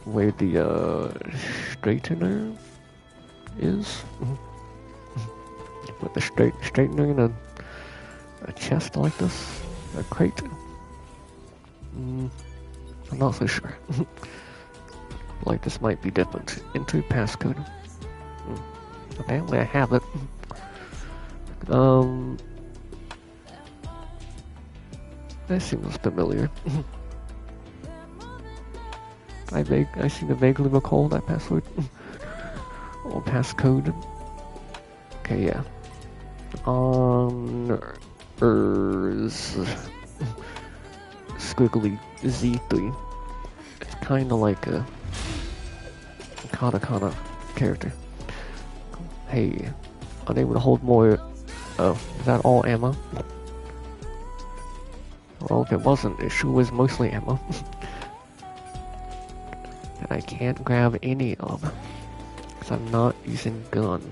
Where the, straightener is? With the straightener in a chest like this? A crate? I'm not so sure. Like this might be different. Enter passcode. Apparently I have it. That seems familiar. I seem to vaguely recall that password. Or passcode. Okay, yeah. On squiggly Z3. It's kinda like a katakana character. Hey, unable to hold more. Oh, is that all ammo? Well, if it wasn't, it sure was mostly ammo. That I can't grab any of. Because I'm not using gun,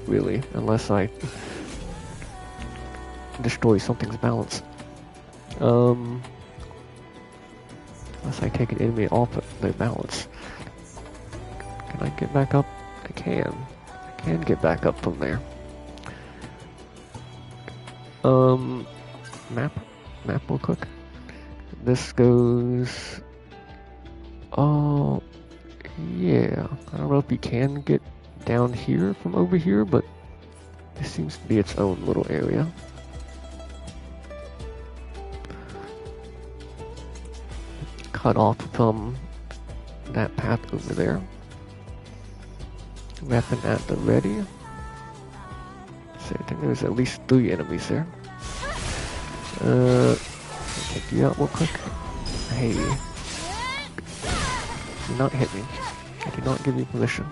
really, unless I destroy something's balance. Unless I take an enemy off of their balance. Can I get back up? I can. I can get back up from there. Map real quick. This goes... Oh, yeah. I don't know if you can get down here from over here, but this seems to be its own little area. Cut off from that path over there. Weapon at the ready. So I think there's at least 3 enemies there. Take you out real quick. Hey. Do not hit me. I do not give you permission.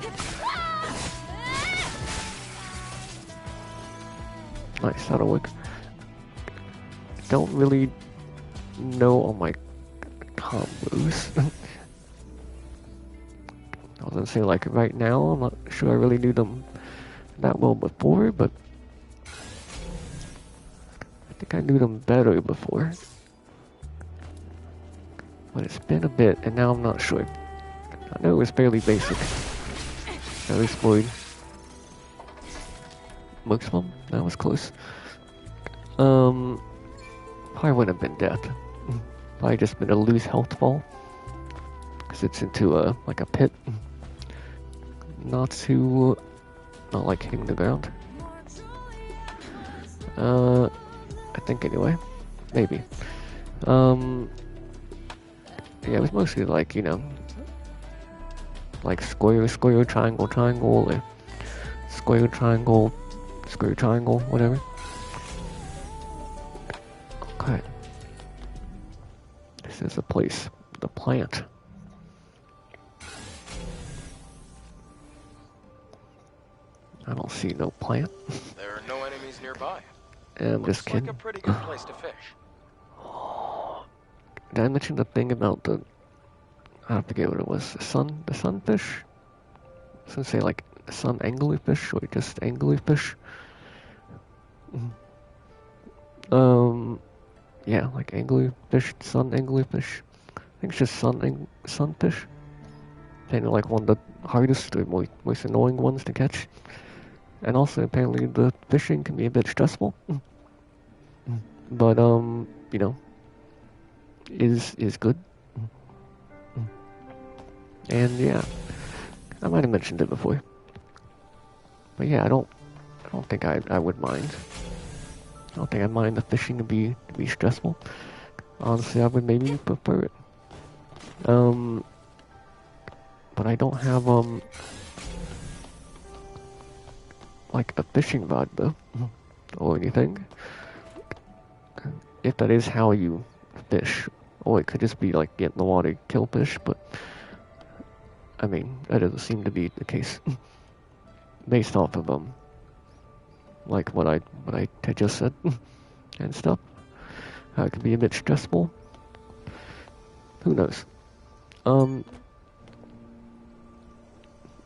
Nice, that'll work. Don't really know all my combos. I was gonna say, like, right now, I'm not sure I really knew them that well before, but I think I knew them better before. But it's been a bit, and now I'm not sure. I know it was fairly basic. At least for most of them. That was close. Probably wouldn't have been death. Probably just been a loose health fall. Because it's into like a pit. Not like hitting the ground. I think anyway. Maybe. Yeah, it was mostly like, you know, like square, triangle, or square, triangle, whatever. Okay. This is the place. The plant. I don't see no plant. There are no enemies nearby. I'm just kidding. Looks like a pretty good place to fish. Did I mention the thing about the... I forget what it was. The sunfish? I was gonna say like sun anglerfish or just anglerfish. Yeah, like anglerfish, sun anglerfish. I think it's just sunfish. And like one of the hardest or most annoying ones to catch. And also apparently the fishing can be a bit stressful. But you know, is good. And yeah, I might have mentioned it before. But yeah, I don't think I would mind. I don't think I'd mind the fishing to be stressful. Honestly, I would maybe prefer it. But I don't have like a fishing rod though, or anything. If that is how you fish, or it could just be like get in the water, kill fish, but I mean, that doesn't seem to be the case. Based off of, like what I had just said and stuff. It could be a bit stressful. Who knows?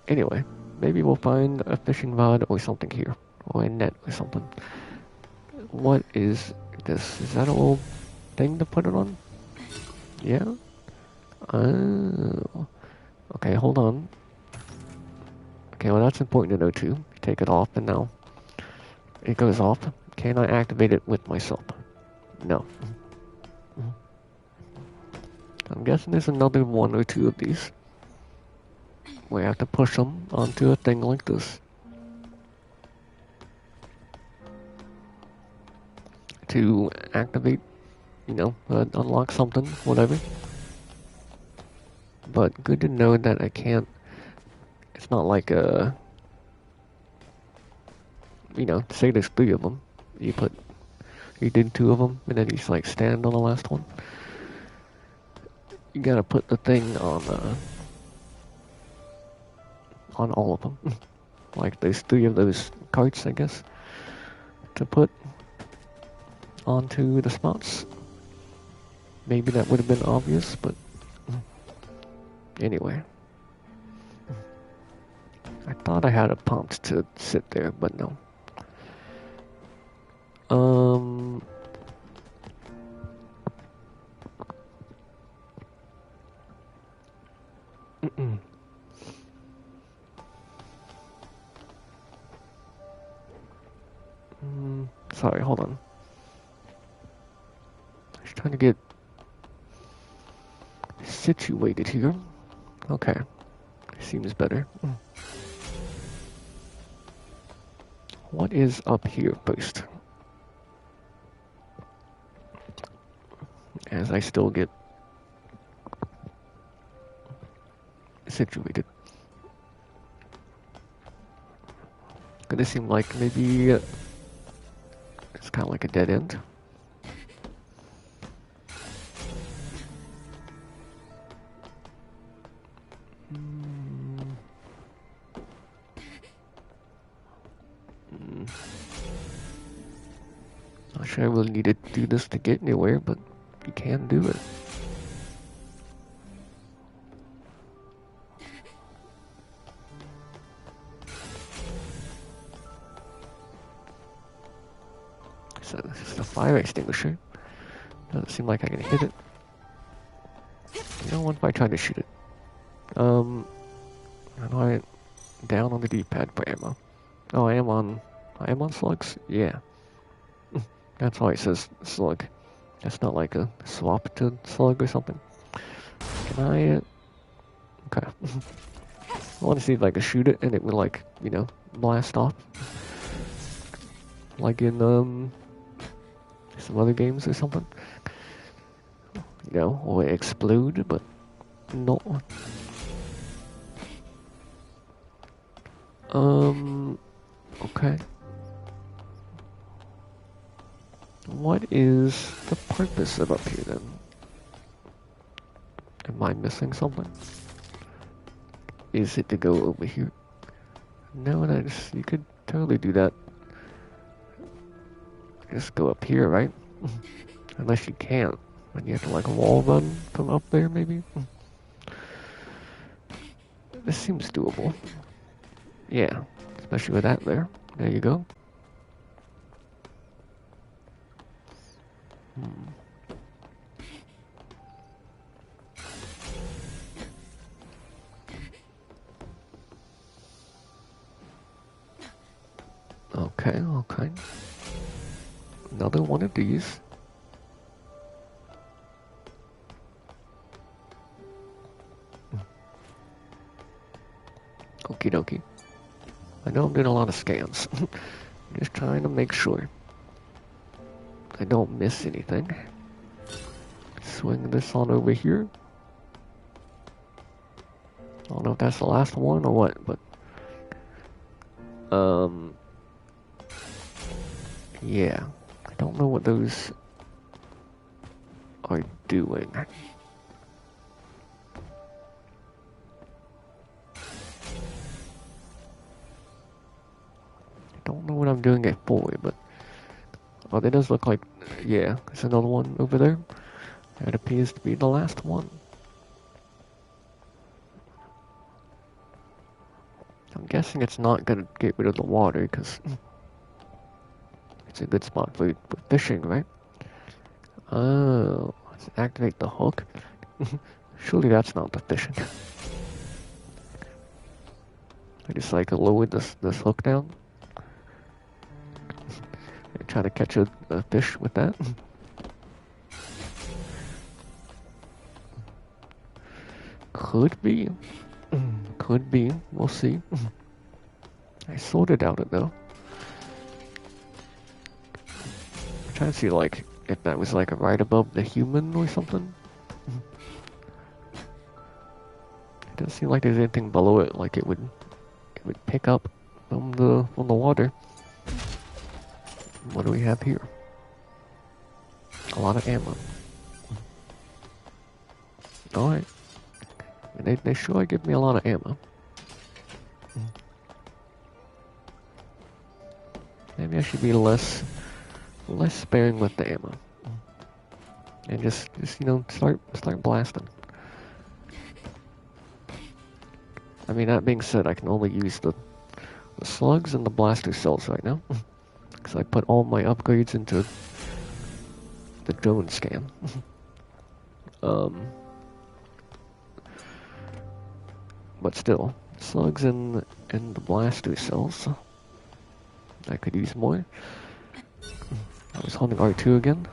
Anyway, maybe we'll find a fishing rod or something here. Or a net or something. What is this? Is that a little thing to put it on? Yeah? Oh. Okay, hold on. Okay, well that's important to know too. Take it off and now it goes off. Can I activate it with myself? No. I'm guessing there's another one or two of these. We have to push them onto a thing like this. To activate, you know, unlock something, whatever. But good to know that I can't, it's not like you know, say there's 3 of them. You did 2 of them, and then you just like stand on the last one. You gotta put the thing on all of them. Like there's 3 of those carts, I guess, to put onto the spots. Maybe that would have been obvious, but anyway. I thought I had a prompt to sit there, but no. Sorry, hold on. Just trying to get situated here. Okay. Seems better. What is up here first? As I still get situated. Could this seem like maybe it's kind of like a dead end? Not sure I really need to do this to get anywhere, but you can do it. So this is the fire extinguisher. Doesn't seem like I can hit it. You know, what if I try to shoot it? How do I down on the D-pad for ammo? Oh, I am on slugs? Yeah. That's why it says slug. That's not like a swap to slug or something. Can I, okay. I want to see if I can shoot it and it would like, you know, blast off. Like in, some other games or something. You know, or explode, but no. Okay. What is the purpose of up here then? Am I missing something? Is it to go over here? No, you could totally do that. Just go up here, right? Unless you can't. And you have to like wall run from up there, maybe? This seems doable. Yeah, especially with that there. There you go. Okay, okay. Another one of these. Okie dokie. I know I'm doing a lot of scans. Just trying to make sure I don't miss anything. Swing this on over here. I don't know if that's the last one or what, but yeah. I don't know what those are doing. don't know what I'm doing it for, but oh, that does look like, yeah, there's another one over there. That appears to be the last one. I'm guessing it's not gonna get rid of the water because it's a good spot for fishing, right? Oh, let's activate the hook. Surely that's not the fishing. I just like lower this hook down and try to catch a fish with that. Could be. Could be. We'll see. I sorted out it though. I'm trying to see like if that was like right above the human or something. It doesn't seem like there's anything below it like it would pick up from the water. What do we have here? A lot of ammo. Alright. They sure give me a lot of ammo. Maybe I should be less sparing with the ammo. And just you know, start blasting. I mean, that being said, I can only use the slugs and the blaster cells right now. Because I put all my upgrades into the drone scan. But still, slugs and the blaster cells. I could use more. I was holding R2 again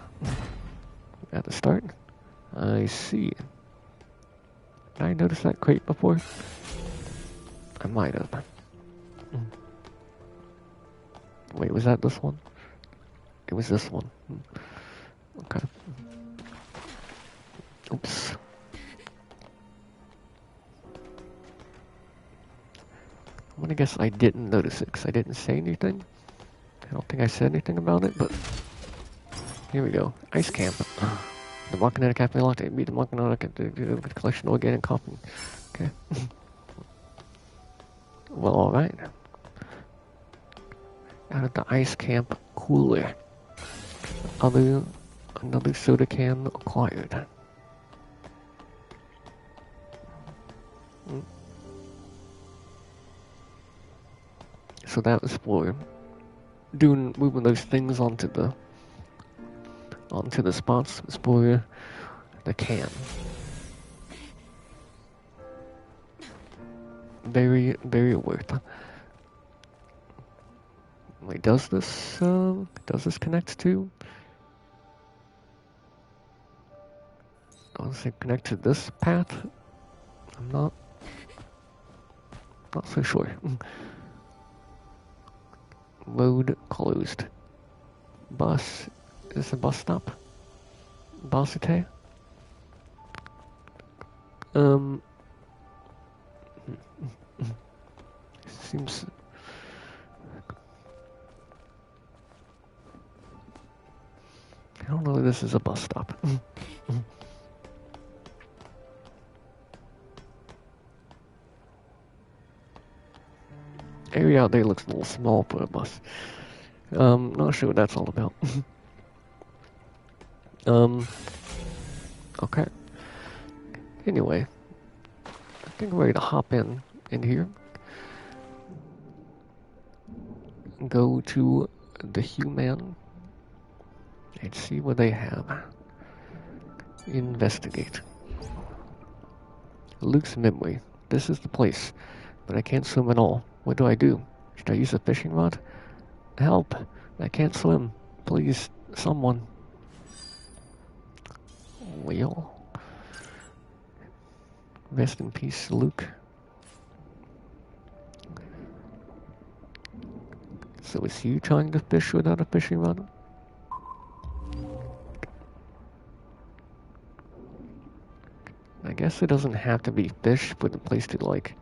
at the start. I see. Did I notice that crate before? I might have. Wait, was that this one? It was this one. Okay. Oops. I'm gonna guess I didn't notice it because I didn't say anything. I don't think I said anything about it, but here we go. Ice camp. The Markinetic Cafe Latte. Beat the Markinetic the collection of organic coffee. Okay. Well, alright. Out of the ice camp cooler. Another soda can acquired. So that was for moving those things onto the spots. It was for the can. Very, very worth. Wait, does this connect to? Does it connect to this path? I'm not so sure. Road closed. Bus is a bus stop. Basite. Seems. I don't know if this is a bus stop. Area out there looks a little small for a bus. Not sure what that's all about. Okay. Anyway, I think we're ready to hop in here. Go to the human and see what they have. Investigate. Luke's memory. This is the place, but I can't swim at all. What do I do? Should I use a fishing rod? Help! I can't swim. Please, someone. Well. Rest in peace, Luke. So is he trying to fish without a fishing rod? I guess it doesn't have to be fish for the place to like.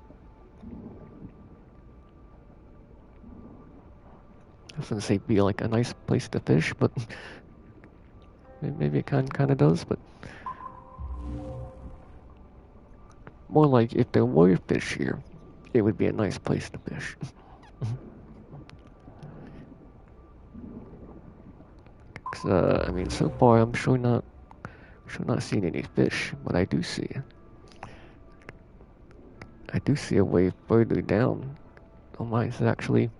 I was gonna say be like a nice place to fish, but maybe it kind of does. But more like if there were fish here, it would be a nice place to fish. I mean, so far I'm sure not seeing any fish, but I do see a way further down. Oh my, it's actually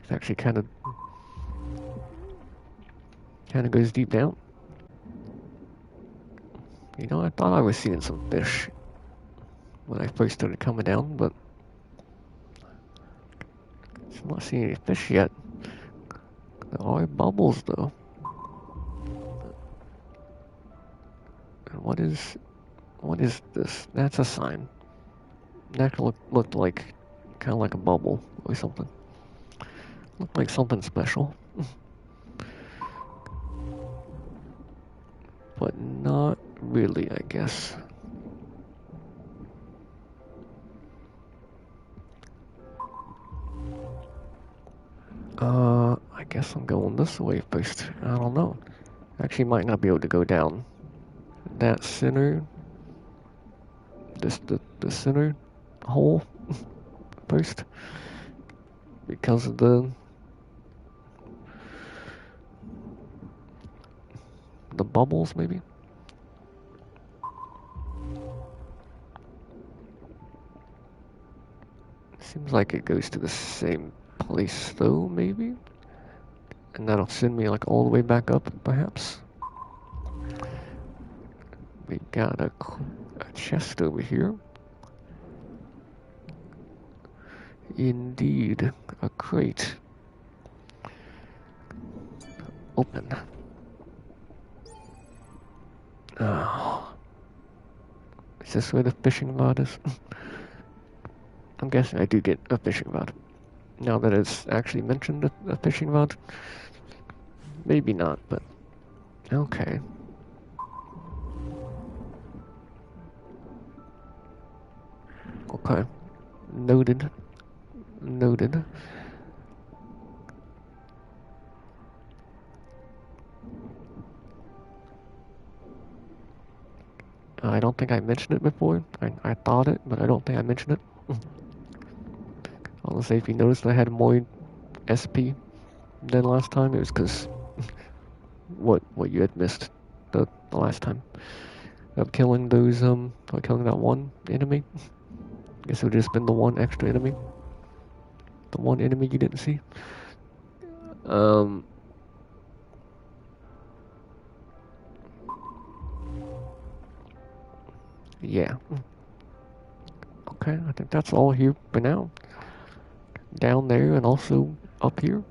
kind of goes deep down. You know, I thought I was seeing some fish when I first started coming down, but I'm not seeing any fish yet. There are bubbles though. And what is this? That's a sign. That looked like kind of like a bubble or something. Looked like something special. But not really, I guess. I guess I'm going this way first. I don't know. Actually, might not be able to go down that center. The center hole first because of the bubbles, maybe. Seems like it goes to the same place though, maybe. And that'll send me like all the way back up, perhaps. We got a chest over here. Indeed, a crate. Open. Oh. Is this where the fishing rod is? I'm guessing I do get a fishing rod. Now that it's actually mentioned a fishing rod. Maybe not, but okay. Okay. Noted. I don't think I mentioned it before. I thought it, but I don't think I mentioned it. I'll say if you noticed I had more SP than last time, it was because what you had missed the last time of killing those or killing that one enemy. I guess it would just been the one extra enemy. The one enemy you didn't see. Yeah. Okay, I think that's all here for now. Down there and also up here.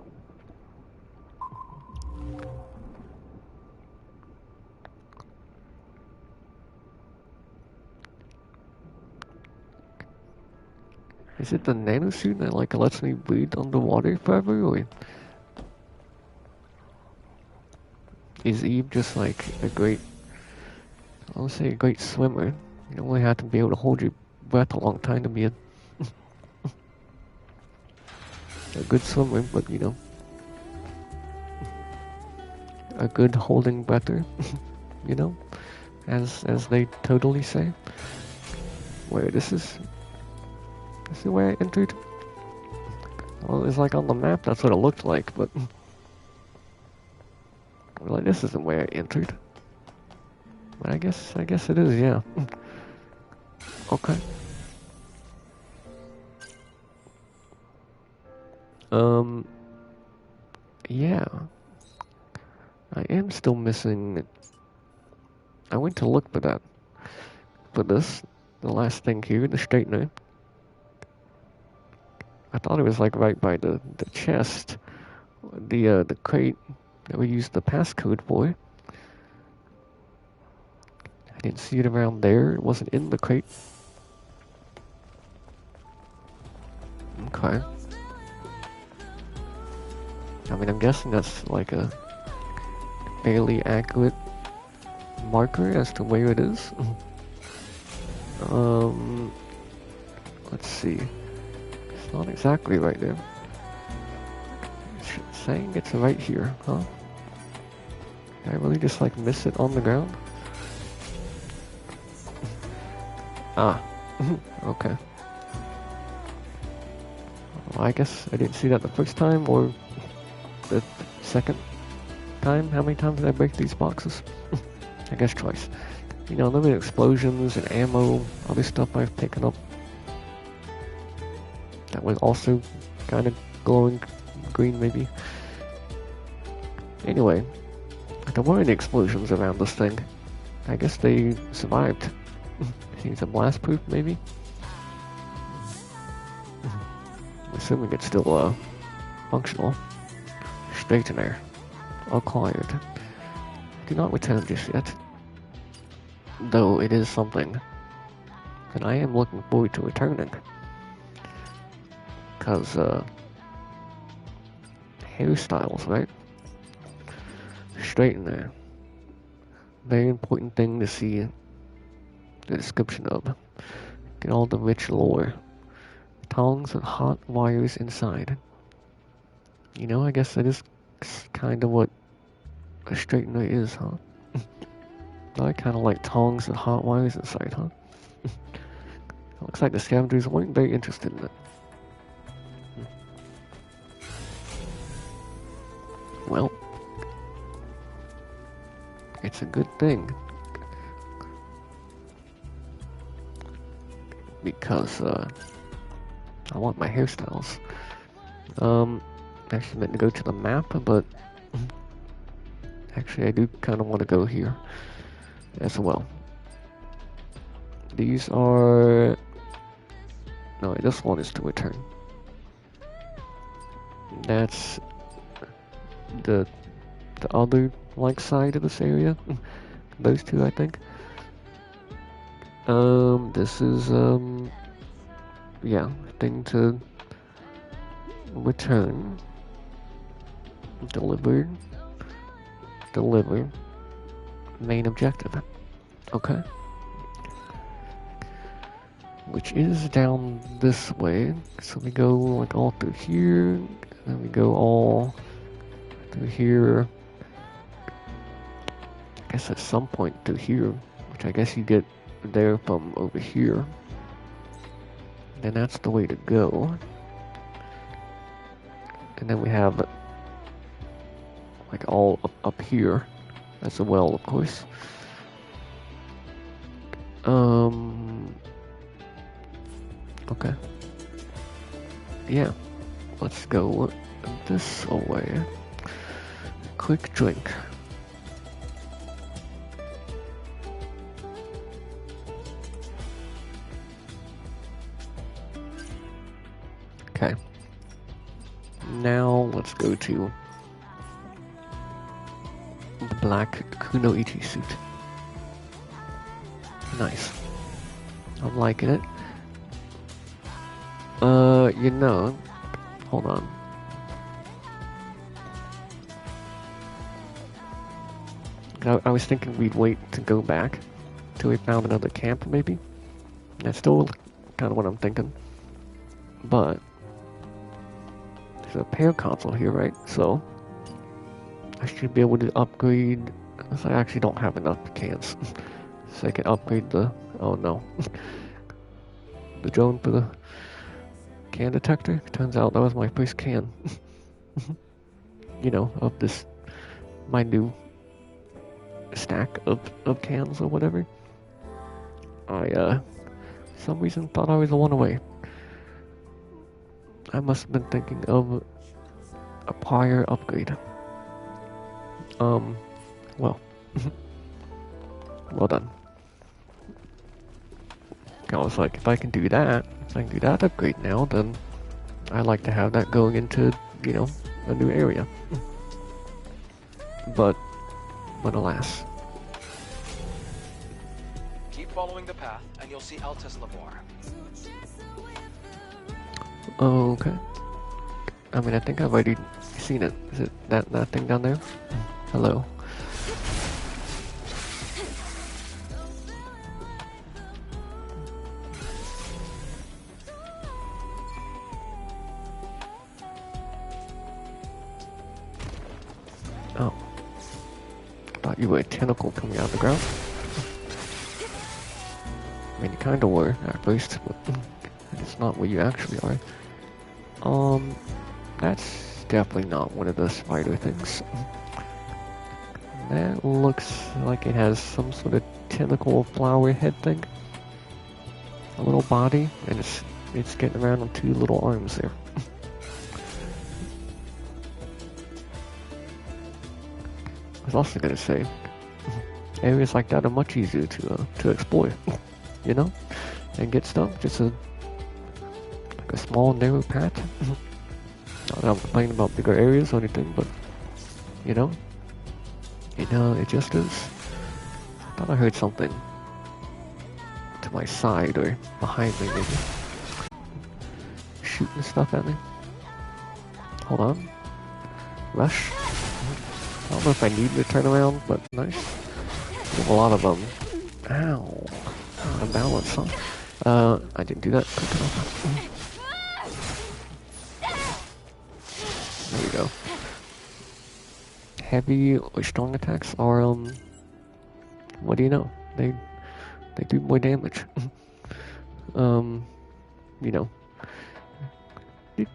Is it the nanosuit that like lets me breathe underwater forever, or is Eve just like a great, I would say a great swimmer? You only have to be able to hold your breath a long time to be a good swimmer, but you know, a good holding breather, you know, as they totally say. Where this is where I entered. Well, it's like on the map, that's what it looked like, but like this isn't where I entered. But I guess it is, yeah. Okay. Yeah. I am still missing. I went to look for that. For this, the last thing here, the straightener. I thought it was like right by the chest, the crate that we used the passcode for. I didn't see it around there. It wasn't in the crate. Okay. I mean, I'm guessing that's like a fairly accurate marker as to where it is. Let's see. It's not exactly right there. It's saying it's right here, huh? Did I really just like miss it on the ground? Ah, okay. Well, I guess I didn't see that the first time, or the second time. How many times did I break these boxes? I guess twice. You know, limited explosions and ammo, other stuff I've picked up. That was also kind of glowing green, maybe. Anyway, there weren't any explosions around this thing. I guess they survived. Seems a blast proof, maybe? Assuming it's still, functional. Straightener. Acquired. Do not return just yet. Though it is something that I am looking forward to returning. Because, hairstyles, right? Straightener. Very important thing to see the description of. Get all the rich lore. Tongs and hot wires inside. You know, I guess that is kind of what a straightener is, huh? I kind of like tongs and hot wires inside, huh? Looks like the scavengers weren't very interested in it. Well, it's a good thing. Because, I want my hairstyles. Actually meant to go to the map, but actually I do kind of want to go here as well. These are... No, this one is to return. That's the other like side of this area. Those two, I think. This is yeah, thing to return. Deliver. Main objective. Okay. Which is down this way. So we go like all through here, and then we go all through here. I guess at some point through here, which I guess you get there from over here. Then that's the way to go. And then we have like all up here as well, of course. Okay. Yeah. Let's go this way. Quick drink. Okay. Now let's go to the black Kunoichi suit. Nice. I'm liking it. You know, hold on. I was thinking we'd wait to go back till we found another camp, maybe. That's still kind of what I'm thinking. But there's a repair console here, right? So I should be able to upgrade. Unless I actually don't have enough cans, so I can upgrade the. Oh no, the drone for the can detector. Turns out that was my first can. You know, of this my new stack of cans or whatever. I for some reason thought I was one away. I must have been thinking of a prior upgrade. Well. Well done. I was like, if I can do that upgrade now, then I'd like to have that going into, you know, a new area. But alas. Keep following the path, and you'll see Altus Lavoir. Okay. I mean, I think I've already seen it. Is it that thing down there? Hello. Oh. Thought you were a tentacle coming out of the ground. I mean, you kinda were at first, but it's not what you actually are. That's definitely not one of the spider things. That looks like it has some sort of tentacle flower head thing. A little body, and it's getting around on two little arms there. I was also gonna say, areas like that are much easier to explore, you know, and get stuff. Just like a small narrow path. Not that I'm complaining about bigger areas or anything, but you know, it just is. I thought I heard something to my side or behind me, maybe shooting stuff at me. Hold on, rush. I don't know if I need to turn around, but nice. There's a lot of them. Ow. Out of balance, huh? I didn't do that quick enough. There you go. Heavy or strong attacks are, what do you know? They do more damage. You know,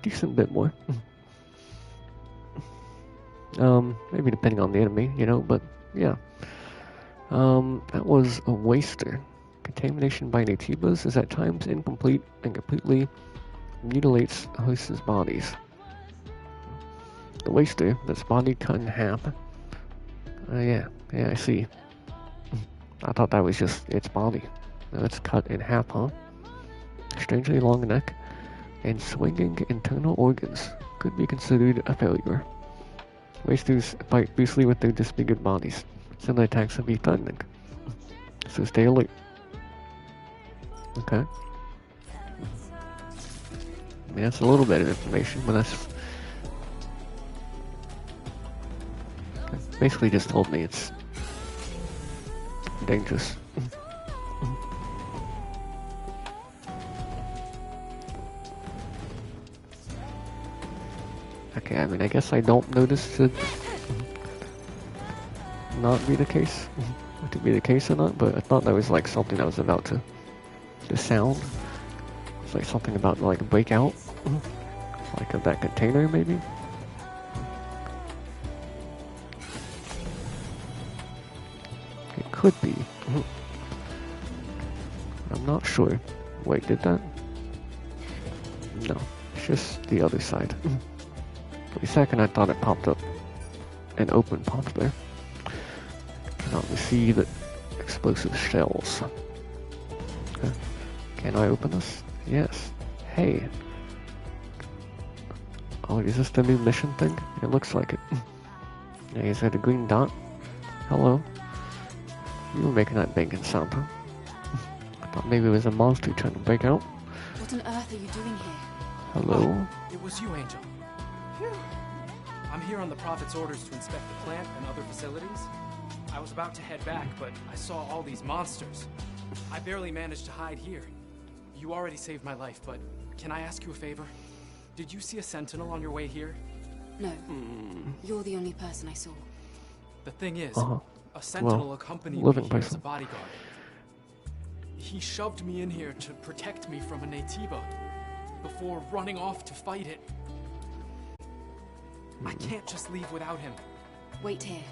decent bit more. Maybe depending on the enemy, you know, but yeah. That was a waster. Contamination by Naytibas is at times incomplete and completely mutilates hosts' bodies. The waster, that's body cut in half. Yeah, I see. I thought that was just its body. Now it's cut in half, huh? Strangely long neck and swinging internal organs could be considered a failure. Wasters fight fiercely with their disfigured bodies. Similar attacks can be threatening, so stay alert. Okay. I mean, that's a little bit of information, but that's basically just told me it's dangerous. Okay, I mean, I guess I don't notice to not be the case, to be the case or not, but I thought that was like something that was about to sound. It's like something about like break out, like of that container maybe. It could be. I'm not sure. Wait, did that? No, it's just the other side. For a second I thought it popped up. An open pop there. Cannot receive explosive shells. Okay. Can I open this? Yes. Hey. Oh, is this the new mission thing? It looks like it. Yeah, is that a green dot? Hello. You were making that banging sound, huh? I thought maybe it was a monster trying to break out. What on earth are you doing here? Hello? Oh, it was you, Angel. I'm here on the Prophet's orders to inspect the plant and other facilities. I was about to head back, but I saw all these monsters. I barely managed to hide here. You already saved my life, but can I ask you a favor? Did you see a sentinel on your way here? No. You're the only person I saw. The thing is, Uh-huh. a sentinel Well, accompanied me living here as a person. bodyguard. He shoved me in here to protect me from a Naytiba before running off to fight it. I can't just leave without him. Wait here.